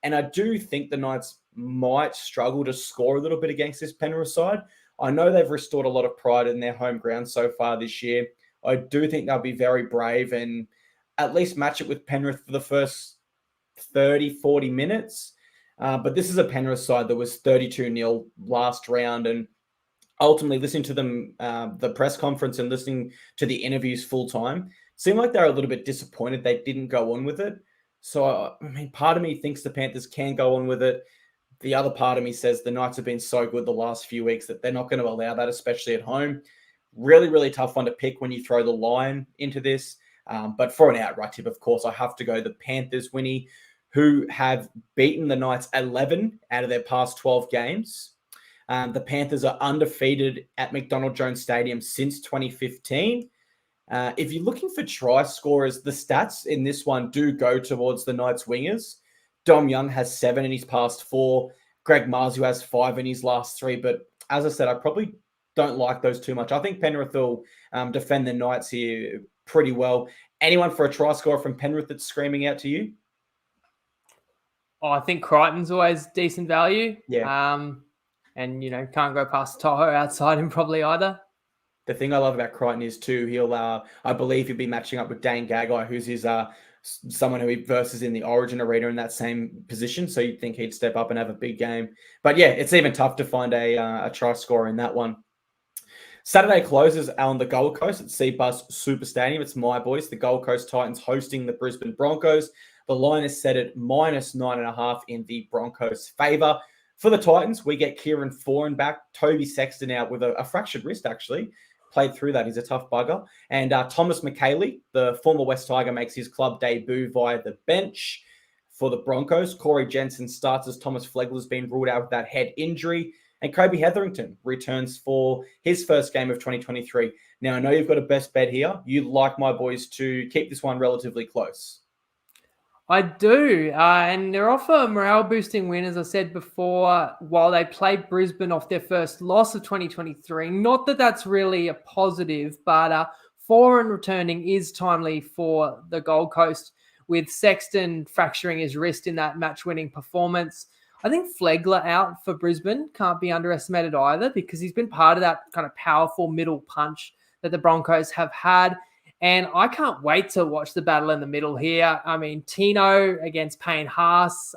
and I do think the Knights might struggle to score a little bit against this Penrith side. I know they've restored a lot of pride in their home ground so far this year. I do think they'll be very brave and at least match it with Penrith for the first 30, 40 minutes. But this is a Penrith side that was 32-0 last round, and ultimately listening to them, the press conference and listening to the interviews full time, seemed like they're a little bit disappointed they didn't go on with it. So, part of me thinks the Panthers can go on with it. The other part of me says the Knights have been so good the last few weeks that they're not going to allow that, especially at home. Really, really tough one to pick when you throw the line into this. But for an outright tip, of course, I have to go the Panthers, Winnie, who have beaten the Knights 11 out of their past 12 games. The Panthers are undefeated at McDonald Jones Stadium since 2015. If you're looking for try scorers, the stats in this one do go towards the Knights wingers. Dom Young has 7 in his past 4. Greg Marzio has 5 in his last 3. But as I said, I probably don't like those too much. I think Penrith will defend the Knights here pretty well. Anyone for a try scorer from Penrith that's screaming out to you? Oh, I think Crichton's always decent value. Yeah. And, can't go past Toho outside him probably either. The thing I love about Crichton is too, I believe he'll be matching up with Dane Gagai, who's his someone who he versus in the Origin arena in that same position. So you'd think he'd step up and have a big game. But yeah, it's even tough to find a try scorer in that one. Saturday closes on the Gold Coast at Cbus Super Stadium. It's my boys, the Gold Coast Titans, hosting the Brisbane Broncos. The line is set at -9.5 in the Broncos' favour. For the Titans, we get Kieran Foran back, Toby Sexton out with a fractured wrist, actually. Played through that. He's a tough bugger. And Thomas McKaylee, the former West Tiger, makes his club debut via the bench. For the Broncos, Corey Jensen starts as Thomas Flegler's been ruled out with that head injury. And Kobe Hetherington returns for his first game of 2023. Now, I know you've got a best bet here. You'd like my boys to keep this one relatively close. I do, and they're off a morale-boosting win, as I said before, while they played Brisbane off their first loss of 2023. Not that that's really a positive, but Foran returning is timely for the Gold Coast, with Sexton fracturing his wrist in that match-winning performance. I think Flegler out for Brisbane can't be underestimated either, because he's been part of that kind of powerful middle punch that the Broncos have had. And I can't wait to watch the battle in the middle here. I mean, Tino against Payne Haas.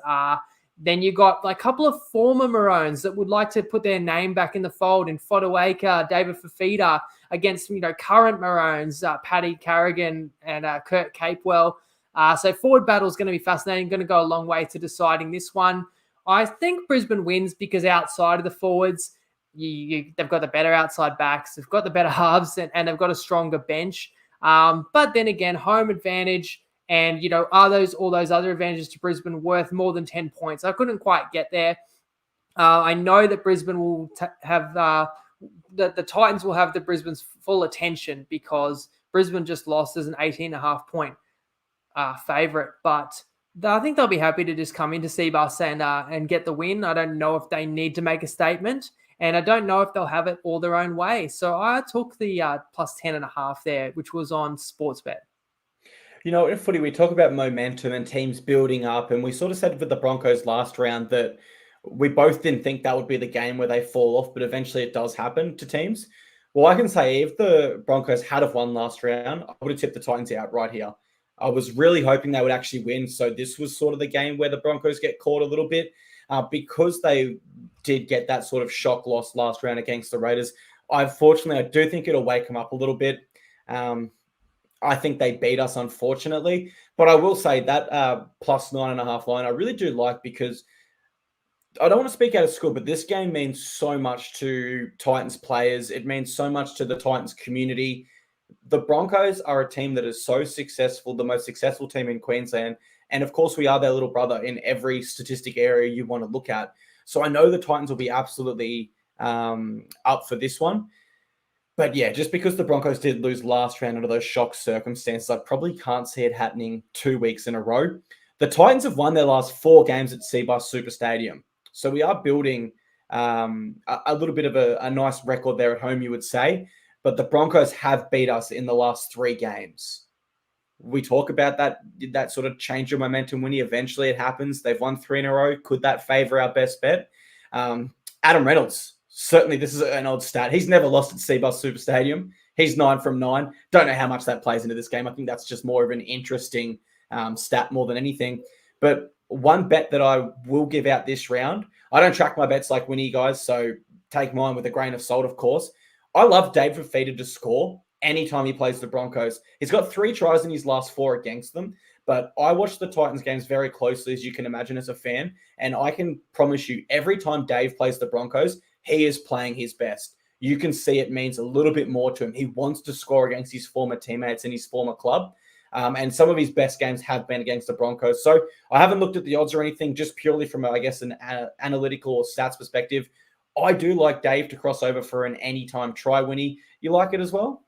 Then you got like a couple of former Maroons that would like to put their name back in the fold in Fodawaker, David Fafita against, current Maroons, Paddy Carrigan and Kurt Capewell. So forward battle is going to be fascinating, going to go a long way to deciding this one. I think Brisbane wins because outside of the forwards, they've got the better outside backs, they've got the better halves, and they've got a stronger bench. But then again, home advantage and, are all those other advantages to Brisbane worth more than 10 points? I couldn't quite get there. I know that Brisbane will have the Titans will have the Brisbane's full attention because Brisbane just lost as an 18.5 point favourite. But I think they'll be happy to just come into Seabus and get the win. I don't know if they need to make a statement. And I don't know if they'll have it all their own way. So I took the plus 10.5 there, which was on Sportsbet. In footy, we talk about momentum and teams building up. And we sort of said with the Broncos last round that we both didn't think that would be the game where they fall off, but eventually it does happen to teams. Well, I can say if the Broncos had have won last round, I would have tipped the Titans out right here. I was really hoping they would actually win. So this was sort of the game where the Broncos get caught a little bit. Because they did get that sort of shock loss last round against the Raiders, I do think it'll wake them up a little bit. I think they beat us, unfortunately. But I will say that plus 9.5 line, I really do like, because I don't want to speak out of school, but this game means so much to Titans players. It means so much to the Titans community. The Broncos are a team that is so successful, the most successful team in Queensland. And of course, we are their little brother in every statistic area you want to look at. So I know the Titans will be absolutely up for this one. But yeah, just because the Broncos did lose last round under those shock circumstances, I probably can't see it happening 2 weeks in a row. The Titans have won their last 4 games at Seabus Super Stadium. So we are building a little bit of a nice record there at home, you would say. But the Broncos have beat us in the last 3 games. We talk about that. Did that sort of change your momentum, Winnie? Eventually it happens. They've won 3 in a row. Could that favor our best bet? Adam Reynolds. Certainly, this is an odd stat. He's never lost at Seabus Super Stadium. He's 9 from 9. Don't know how much that plays into this game. I think that's just more of an interesting stat more than anything. But one bet that I will give out this round, I don't track my bets like Winnie, guys, so take mine with a grain of salt, of course. I love Dave Fafita to score anytime he plays the Broncos. He's got 3 tries in his last 4 against them, but I watch the Titans games very closely, as you can imagine, as a fan, and I can promise you every time Dave plays the Broncos, he is playing his best. You can see it means a little bit more to him. He wants to score against his former teammates and his former club, and some of his best games have been against the Broncos. So I haven't looked at the odds or anything, just purely from, I guess, an analytical or stats perspective. I do like Dave to cross over for an anytime try, Winnie. You like it as well?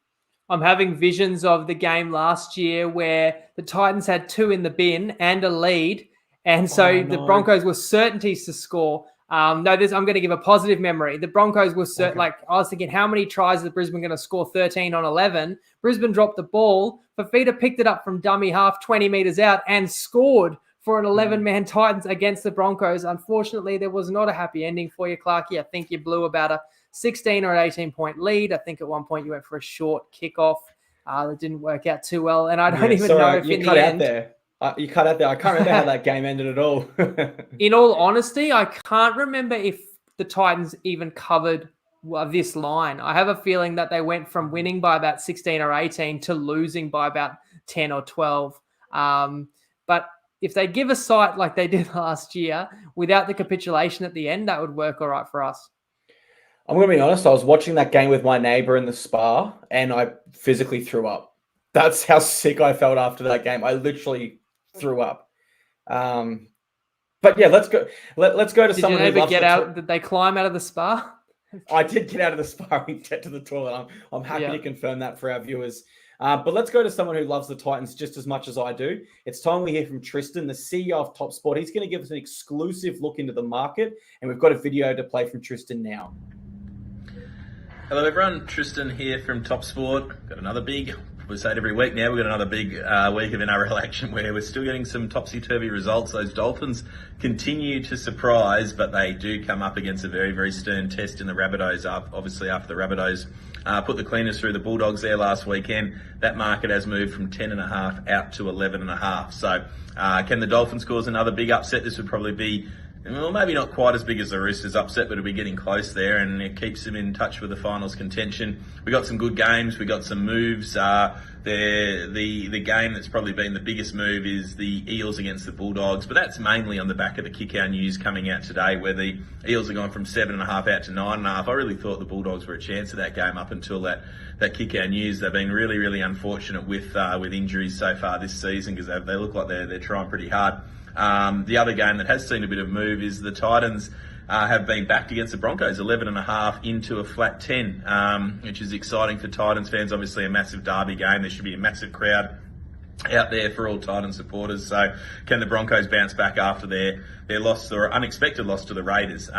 I'm having visions of the game last year where the Titans had 2 in the bin and a lead. And so the Broncos were certainties to score. I'm going to give a positive memory. The Broncos were I was thinking, how many tries is Brisbane going to score? 13 on 11. Brisbane dropped the ball. Fafita picked it up from dummy half, 20 meters out, and scored for an 11-man Titans against the Broncos. Unfortunately, there was not a happy ending for you, Clarkey. I think you blew about a 16 or an 18-point lead. I think at one point you went for a short kickoff. That didn't work out too well. And I don't even know if in the end... You cut out there. I can't remember how that game ended at all. In all honesty, I can't remember if the Titans even covered this line. I have a feeling that they went from winning by about 16 or 18 to losing by about 10 or 12. But if they give a sight like they did last year without the capitulation at the end, that would work all right for us. I'm going to be honest. I was watching that game with my neighbor in the spa and I physically threw up. That's how sick I felt after that game. I literally threw up. But yeah, let's go. Let's go to Did someone you who ever loves get the out? Did they climb out of the spa? I did get out of the spa and get to the toilet. I'm happy to confirm that for our viewers. But let's go to someone who loves the Titans just as much as I do. It's time we hear from Tristan, the CEO of Top Sport. He's going to give us an exclusive look into the market, and we've got a video to play from Tristan now. Hello everyone, Tristan here from Top Sport. Got another big, we say it every week now, we've got another big week of NRL action where we're still getting some topsy-turvy results. Those Dolphins continue to surprise, but they do come up against a very, very stern test in the Rabbitohs, obviously after the Rabbitohs put the cleaners through the Bulldogs there last weekend. That market has moved from 10.5 out to 11.5. So can the Dolphins cause another big upset? This would probably be, well, maybe not quite as big as the Roosters upset, but it'll be getting close there, and it keeps them in touch with the finals contention. We got some good games, we got some moves. The game that's probably been the biggest move is the Eels against the Bulldogs, but that's mainly on the back of the kick-out news coming out today, where the Eels are going from 7.5 out to 9.5. I really thought the Bulldogs were a chance of that game up until that kick-out news. They've been really, really unfortunate with injuries so far this season, because they look like they're trying pretty hard. The other game that has seen a bit of move is the Titans have been backed against the Broncos, 11.5 into a flat 10, which is exciting for Titans fans. Obviously a massive derby game. There should be a massive crowd out there for all Titans supporters. So can the Broncos bounce back after their loss, or unexpected loss to the Raiders?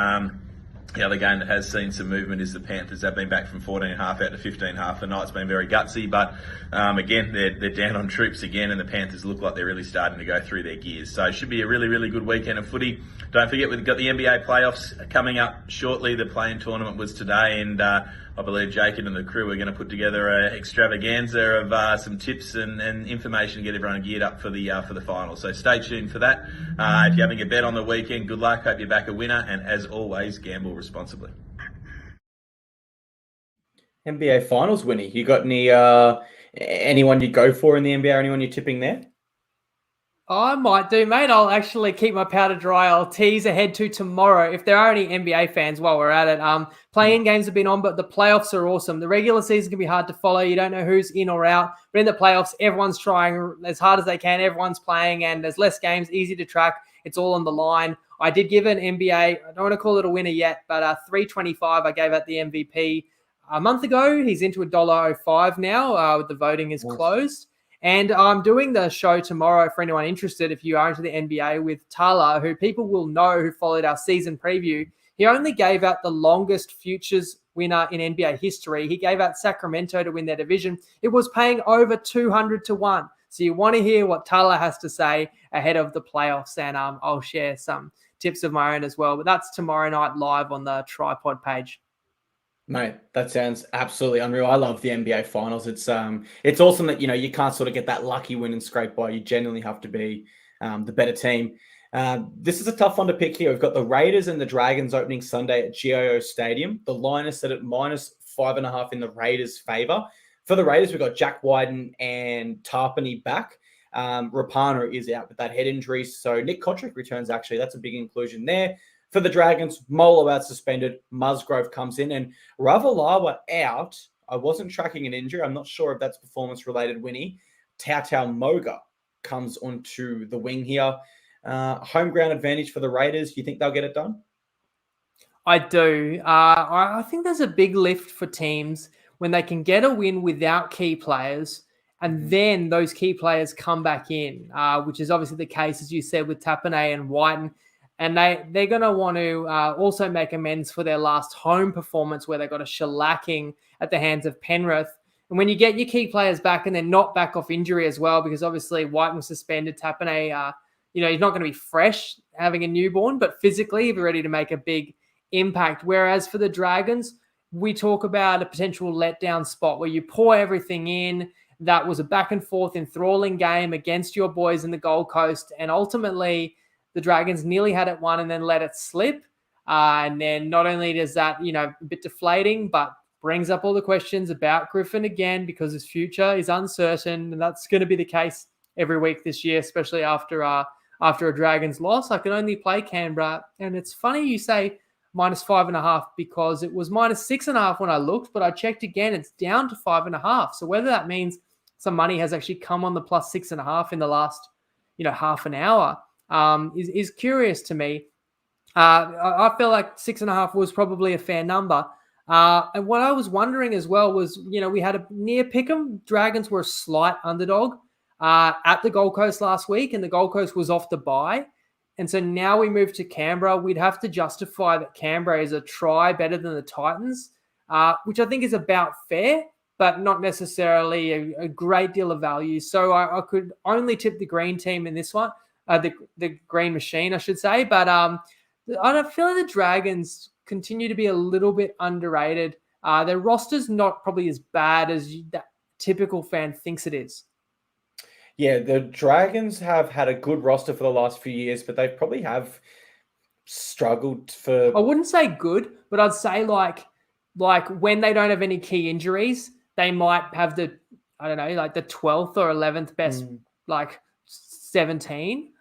The other game that has seen some movement is the Panthers. They've been back from 14.5 out to 15.5. The night's been very gutsy, but again, they're down on troops again, and the Panthers look like they're really starting to go through their gears. So it should be a really, really good weekend of footy. Don't forget, we've got the NBA playoffs coming up shortly. The play-in tournament was today, and I believe Jacob and the crew are going to put together an extravaganza of some tips and information to get everyone geared up for the final. So stay tuned for that. If you're having a bet on the weekend, good luck. Hope you back a winner. And as always, gamble responsibly. NBA Finals, Winnie. You got anyone you go for in the NBA? Anyone you're tipping there? I might do, mate. I'll actually keep my powder dry. I'll tease ahead to tomorrow. If there are any NBA fans while we're at it, play-in games have been on, but the playoffs are awesome. The regular season can be hard to follow. You don't know who's in or out. But in the playoffs, everyone's trying as hard as they can. Everyone's playing, and there's less games, easy to track. It's all on the line. I did give an NBA, I don't want to call it a winner yet, but $3.25 I gave out the MVP a month ago. He's into $1.05 now. The voting is closed. And I'm doing the show tomorrow for anyone interested, if you are into the NBA, with Tala, who people will know who followed our season preview. He only gave out the longest futures winner in NBA history. He gave out Sacramento to win their division. It was paying over 200 to 1. So you want to hear what Tala has to say ahead of the playoffs, and I'll share some tips of my own as well. But that's tomorrow night live on the TryPod page. Mate, that sounds absolutely unreal. I love the NBA Finals. It's awesome that you can't sort of get that lucky win and scrape by. You genuinely have to be the better team. This is a tough one to pick here. We've got the Raiders and the Dragons opening Sunday at GIO Stadium. The line is set at -5.5 in the Raiders' favour. For the Raiders, we've got Jack Wyden and Toppy back. Rapana is out with that head injury, so Nick Kotrick returns. Actually, that's a big inclusion there. For the Dragons, Molo out suspended, Musgrove comes in, and Ravalawa out. I wasn't tracking an injury. I'm not sure if that's performance-related, Winnie. Tautau Moga comes onto the wing here. Home ground advantage for the Raiders. Do you think they'll get it done? I do. I think there's a big lift for teams when they can get a win without key players, and then those key players come back in, which is obviously the case, as you said, with Tapane and Whiten. And they're going to want to also make amends for their last home performance, where they got a shellacking at the hands of Penrith. And when you get your key players back and they're not back off injury as well, because obviously Whiten was suspended, Tapane, he's not going to be fresh having a newborn, but physically he's ready to make a big impact. Whereas for the Dragons, we talk about a potential letdown spot where you pour everything in. That was a back and forth enthralling game against your boys in the Gold Coast, and ultimately the Dragons nearly had it won and then let it slip. And then not only does that, a bit deflating, but brings up all the questions about Griffin again, because his future is uncertain. And that's going to be the case every week this year, especially after after a Dragons loss. I could only play Canberra. And it's funny you say -5.5 because it was -6.5 when I looked, but I checked again, it's down to 5.5. So whether that means some money has actually come on the +6.5 in the last, half an hour is curious to me. I feel like 6.5 was probably a fair number. And what I was wondering as well was, we had a near pick'em. Dragons were a slight underdog at the Gold Coast last week, and the Gold Coast was off the bye. And so now we move to Canberra. We'd have to justify that Canberra is a try better than the Titans, which I think is about fair, but not necessarily a great deal of value. So I could only tip the green team in this one, the green machine, I should say. But I don't feel like the Dragons continue to be a little bit underrated. Their roster's not probably as bad as that typical fan thinks it is. Yeah, the Dragons have had a good roster for the last few years, but they probably have struggled for... I wouldn't say good, but I'd say like when they don't have any key injuries, they might have the 12th or 11th best, 17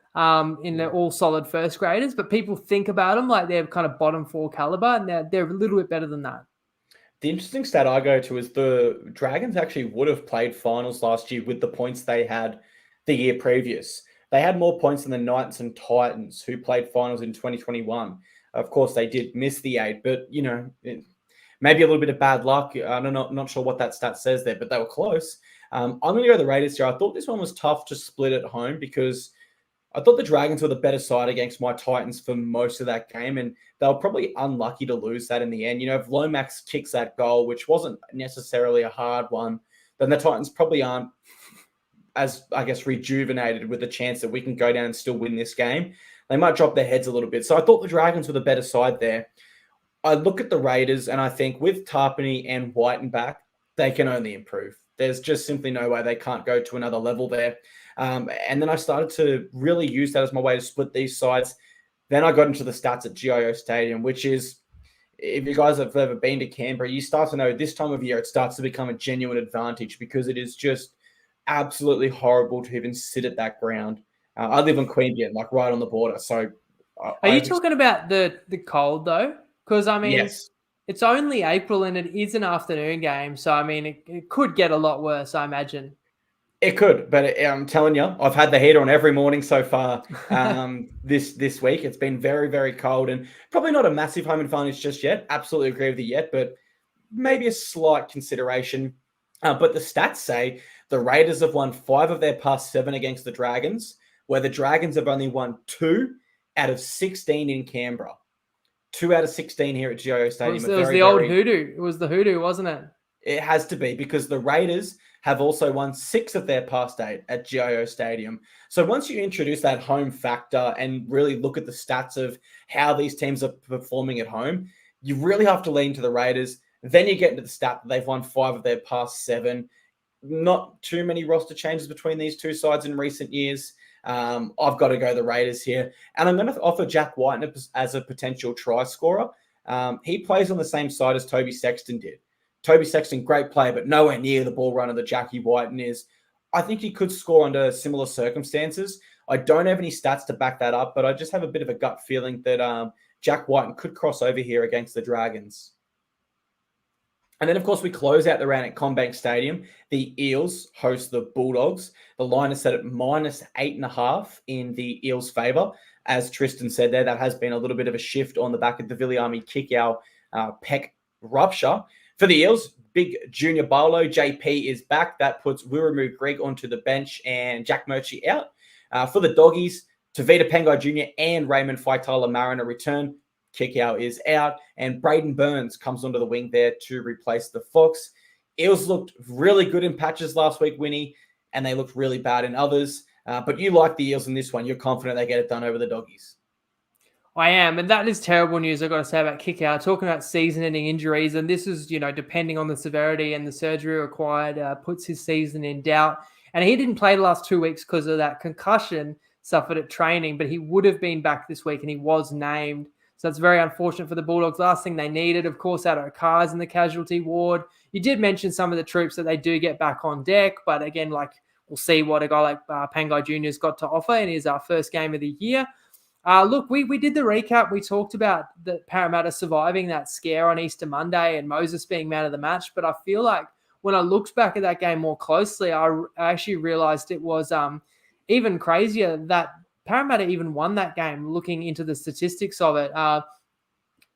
in the all solid first graders. But people think about them like they're kind of bottom 4 caliber, and they're a little bit better than that. The interesting stat I go to is the Dragons actually would have played finals last year with the points they had the year previous. They had more points than the Knights and Titans, who played finals in 2021. Of course, they did miss the 8, but, maybe a little bit of bad luck. I'm not sure what that stat says there, but they were close. I'm going to go the Raiders here. I thought this one was tough to split at home because I thought the Dragons were the better side against my Titans for most of that game, and they were probably unlucky to lose that in the end. If Lomax kicks that goal, which wasn't necessarily a hard one, then the Titans probably aren't as, rejuvenated with the chance that we can go down and still win this game. They might drop their heads a little bit. So I thought the Dragons were the better side there. I look at the Raiders, and I think with Toppy and Whiten back, they can only improve. There's just simply no way they can't go to another level there. And then I started to really use that as my way to split these sides. Then I got into the stats at GIO Stadium, which is, if you guys have ever been to Canberra, you start to know this time of year it starts to become a genuine advantage because it is just absolutely horrible to even sit at that ground. I live in Queanbeyan, right on the border. So, are you talking about the cold though? Because yes. It's only April and it is an afternoon game, so it could get a lot worse, I imagine. It could, but I'm telling you, I've had the heater on every morning so far this week. It's been very, very cold and probably not a massive home advantage just yet. Absolutely agree with you yet, but maybe a slight consideration. But the stats say the Raiders have won 5 of their past 7 against the Dragons, where the Dragons have only won 2 out of 16 in Canberra. 2 out of 16 here at GIO Stadium. It was the old hoodoo. It was the hoodoo, wasn't it? It has to be because the Raiders have also won 6 of their past 8 at GIO Stadium. So once you introduce that home factor and really look at the stats of how these teams are performing at home, you really have to lean to the Raiders. Then you get into the stat that they've won 5 of their past 7. Not too many roster changes between these two sides in recent years. I've got to go the Raiders here. And I'm going to offer Jack Whiten as a potential try scorer. He plays on the same side as Toby Sexton did. Toby Sexton, great player, but nowhere near the ball runner that Jackie Whiten is. I think he could score under similar circumstances. I don't have any stats to back that up, but I just have a bit of a gut feeling that Jack Whiten could cross over here against the Dragons. And then, of course, we close out the round at CommBank Stadium. The Eels host the Bulldogs. The line is set at -8.5 in the Eels' favour. As Tristan said there, that has been a little bit of a shift on the back of the Viliami kick-out pec rupture. For the Eels, big junior Barlow, JP is back. That puts Wiremu Greg onto the bench and Jack Murchie out. For the Doggies, Tavita Pengai Jr. and Raymond Faitala Mariner return. Kick-out is out, and Braden Burns comes onto the wing there to replace the Fox. Eels looked really good in patches last week, Winnie, and they looked really bad in others. But you like the Eels in this one. You're confident they get it done over the Doggies. I am, and that is terrible news, I've got to say, about kick-out. Talking about season-ending injuries, and this is, depending on the severity and the surgery required, puts his season in doubt. And he didn't play the last 2 weeks because of that concussion suffered at training, but he would have been back this week, and he was named. So it's very unfortunate for the Bulldogs. Last thing they needed, of course, out of cars in the casualty ward. You did mention some of the troops that they do get back on deck, but again, we'll see what a guy like Pangai Jr. has got to offer in his first game of the year. Look, we did the recap. We talked about the Parramatta surviving that scare on Easter Monday and Moses being man of the match. But I feel like when I looked back at that game more closely, I actually realized it was even crazier that Parramatta even won that game, looking into the statistics of it.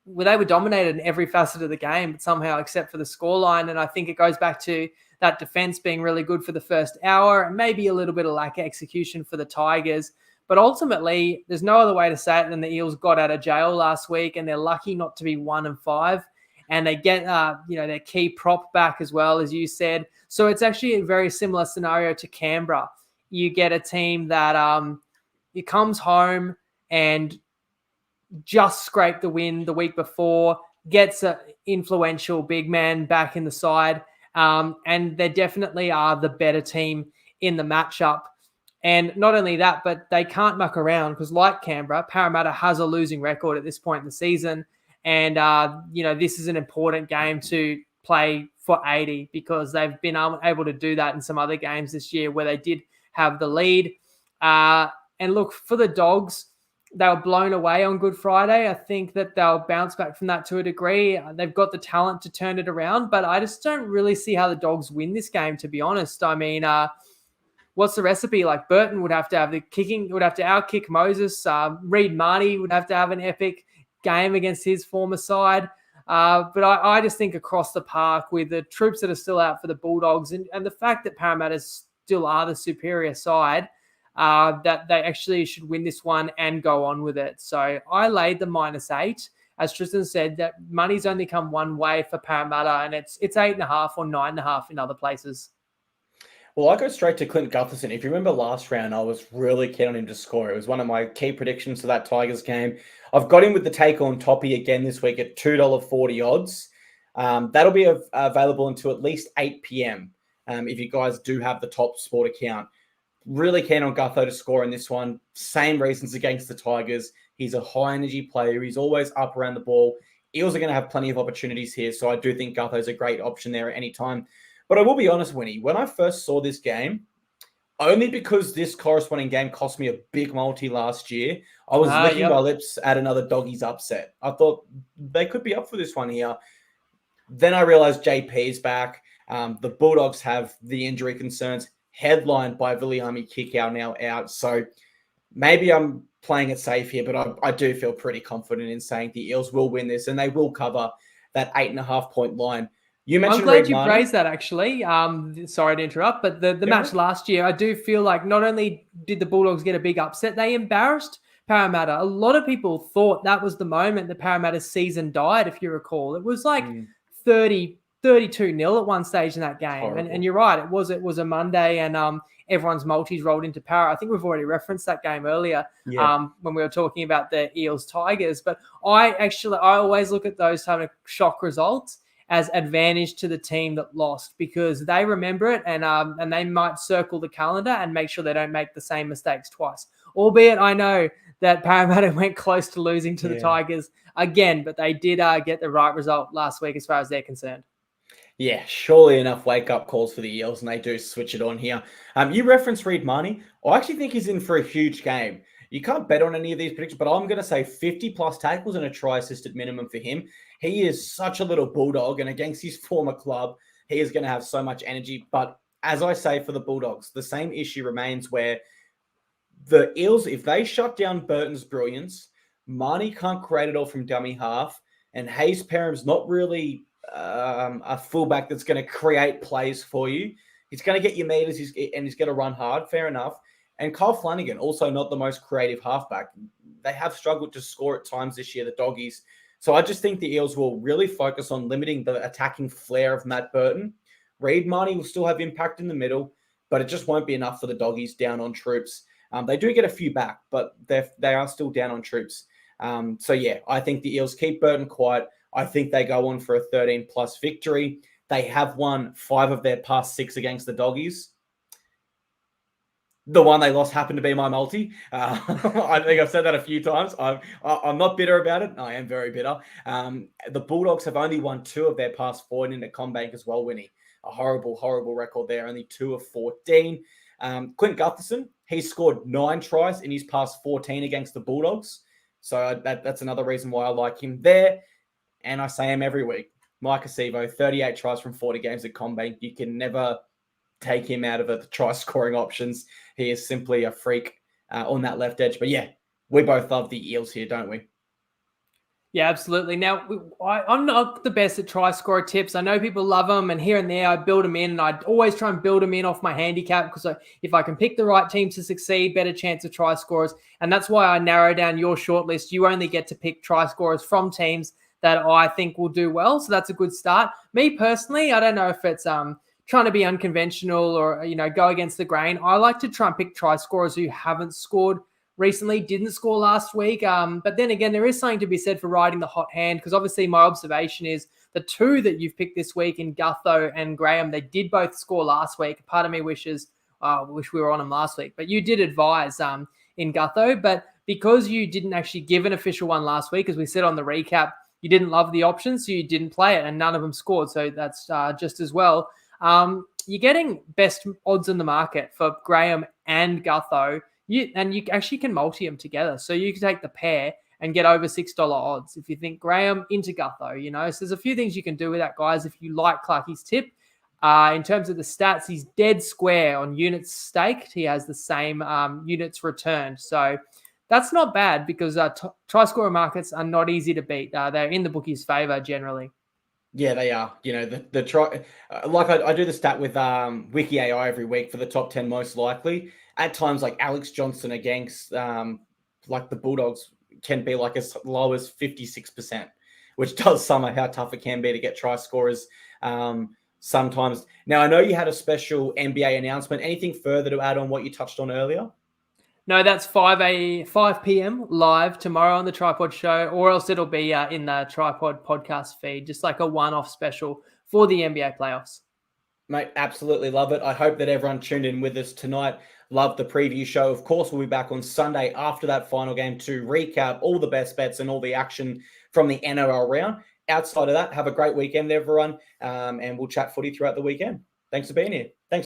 They were dominated in every facet of the game, somehow except for the scoreline. And I think it goes back to that defense being really good for the first hour and maybe a little bit of lack of execution for the Tigers. But ultimately, there's no other way to say it than the Eels got out of jail last week, and they're lucky not to be 1-5. And they get their key prop back as well, as you said. So it's actually a very similar scenario to Canberra. You get a team that it comes home and just scraped the win the week before, gets an influential big man back in the side, and they definitely are the better team in the matchup. And not only that, but they can't muck around because, like Canberra, Parramatta has a losing record at this point in the season. And, this is an important game to play for 80 because they've been able to do that in some other games this year where they did have the lead. And look, for the Dogs, they were blown away on Good Friday. I think that they'll bounce back from that to a degree. They've got the talent to turn it around, but I just don't really see how the Dogs win this game, to be honest. I mean, what's the recipe? Like Burton would have to have the kicking, would have to outkick Moses. Reid Marnie would have to have an epic game against his former side. But I just think across the park with the troops that are still out for the Bulldogs and the fact that Parramatta still are the superior side, that they actually should win this one and go on with it. So I laid the -8. As Tristan said, that money's only come one way for Parramatta, and it's 8.5 or 9.5 in other places. Well, I go straight to Clint Gutherson. If you remember last round, I was really keen on him to score. It was one of my key predictions for that Tigers game. I've got him with the take on Toppy again this week at $2.40 odds. That'll be available until at least 8 p.m. If you guys do have the Top Sport account. Really keen on Gutho to score in this one. Same reasons against the Tigers. He's a high-energy player. He's always up around the ball. Eels are going to have plenty of opportunities here, so I do think Gutho's a great option there at any time. But I will be honest, Winnie, when I first saw this game, only because this corresponding game cost me a big multi last year, I was licking my lips at another Doggies upset. I thought they could be up for this one here. Then I realized JP's back. The Bulldogs have the injury concerns, headlined by Viliami Kikau now out. So maybe I'm playing it safe here, but I do feel pretty confident in saying the Eels will win this and they will cover that 8.5 point line. I'm glad you praised that, actually. Sorry to interrupt, but the match last year, I do feel like not only did the Bulldogs get a big upset, they embarrassed Parramatta. A lot of people thought that was the moment the Parramatta's season died, if you recall. It was like 32-0 at one stage in that game. And you're right, it was a Monday and everyone's multis rolled into Para. I think we've already referenced that game earlier when we were talking about the Eels-Tigers. But I always look at those kind of shock results as advantage to the team that lost because they remember it and they might circle the calendar and make sure they don't make the same mistakes twice. Albeit I know that Parramatta went close to losing to the Tigers again, but they did get the right result last week as far as they're concerned. Yeah, surely enough wake-up calls for the Eels, and they do switch it on here. You referenced Reid Marnie. I actually think he's in for a huge game. You can't bet on any of these predictions, but I'm going to say 50-plus tackles and a try-assisted minimum for him. He is such a little bulldog, and against his former club, he is going to have so much energy. But as I say for the Bulldogs, the same issue remains where the Eels, if they shut down Burton's brilliance, Marnie can't create it all from dummy half, and Hayes Perham's not really a fullback that's going to create plays for you. He's going to get your meters and he's going to run hard, fair enough. And Kyle Flanagan, also not the most creative halfback. They have struggled to score at times this year, the Doggies. So I just think the Eels will really focus on limiting the attacking flair of Matt Burton. Reid Marnie will still have impact in the middle, but it just won't be enough for the Doggies down on troops. They do get a few back, but they are still down on troops. So yeah, I think the Eels keep Burton quiet. I think they go on for a 13-plus victory. They have won 5 of their past 6 against the Doggies. The one they lost happened to be my multi. I think I've said that a few times. I'm not bitter about it. I am very bitter. The Bulldogs have only won 2 of their past 4 in the CommBank as well, Winnie. A horrible, horrible record there. Only 2 of 14. Clint Gutherson, he scored 9 tries in his past 14 against the Bulldogs. So that's another reason why I like him there. And I say him every week. Mike Acevo, 38 tries from 40 games at Combank. You can never take him out of the try scoring options. He is simply a freak on that left edge. But yeah, we both love the Eels here, don't we? Yeah, absolutely. Now, I'm not the best at try scorer tips. I know people love them, and here and there I build them in, and I always try and build them in off my handicap because if I can pick the right team to succeed, better chance of try scorers. And that's why I narrow down your shortlist. You only get to pick try scorers from teams that I think will do well. So that's a good start. Me personally, I don't know if it's trying to be unconventional or, go against the grain. I like to try and pick try scorers who haven't scored recently, didn't score last week. But then again, there is something to be said for riding the hot hand because obviously my observation is the 2 that you've picked this week in Gutho and Graham, they did both score last week. Part of me wish we were on them last week, but you did advise in Gutho. But because you didn't actually give an official one last week, as we said on the recap, you didn't love the options, so you didn't play it, and none of them scored. So that's just as well. You're getting best odds in the market for Graham and Gutho. You actually can multi them together. So you can take the pair and get over $6 odds. If you think Graham into Gutho, so there's a few things you can do with that, guys. If you like Clarkey's tip, in terms of the stats, he's dead square on units staked. He has the same units returned. So that's not bad because try scorer markets are not easy to beat. They're in the bookies' favor generally. Yeah, they are. The try, I do the stat with Wiki AI every week for the top 10 most likely. At times, like Alex Johnson against like the Bulldogs can be like as low as 56%, which does sum up how tough it can be to get try scorers sometimes. Now, I know you had a special NBA announcement. Anything further to add on what you touched on earlier? No, that's 5 p.m. live tomorrow on the TryPod show, or else it'll be in the TryPod podcast feed, just like a one-off special for the NBA playoffs. Mate, absolutely love it. I hope that everyone tuned in with us tonight. Love the preview show. Of course, we'll be back on Sunday after that final game to recap all the best bets and all the action from the NRL round. Outside of that, have a great weekend, everyone, and we'll chat footy throughout the weekend. Thanks for being here. Thanks.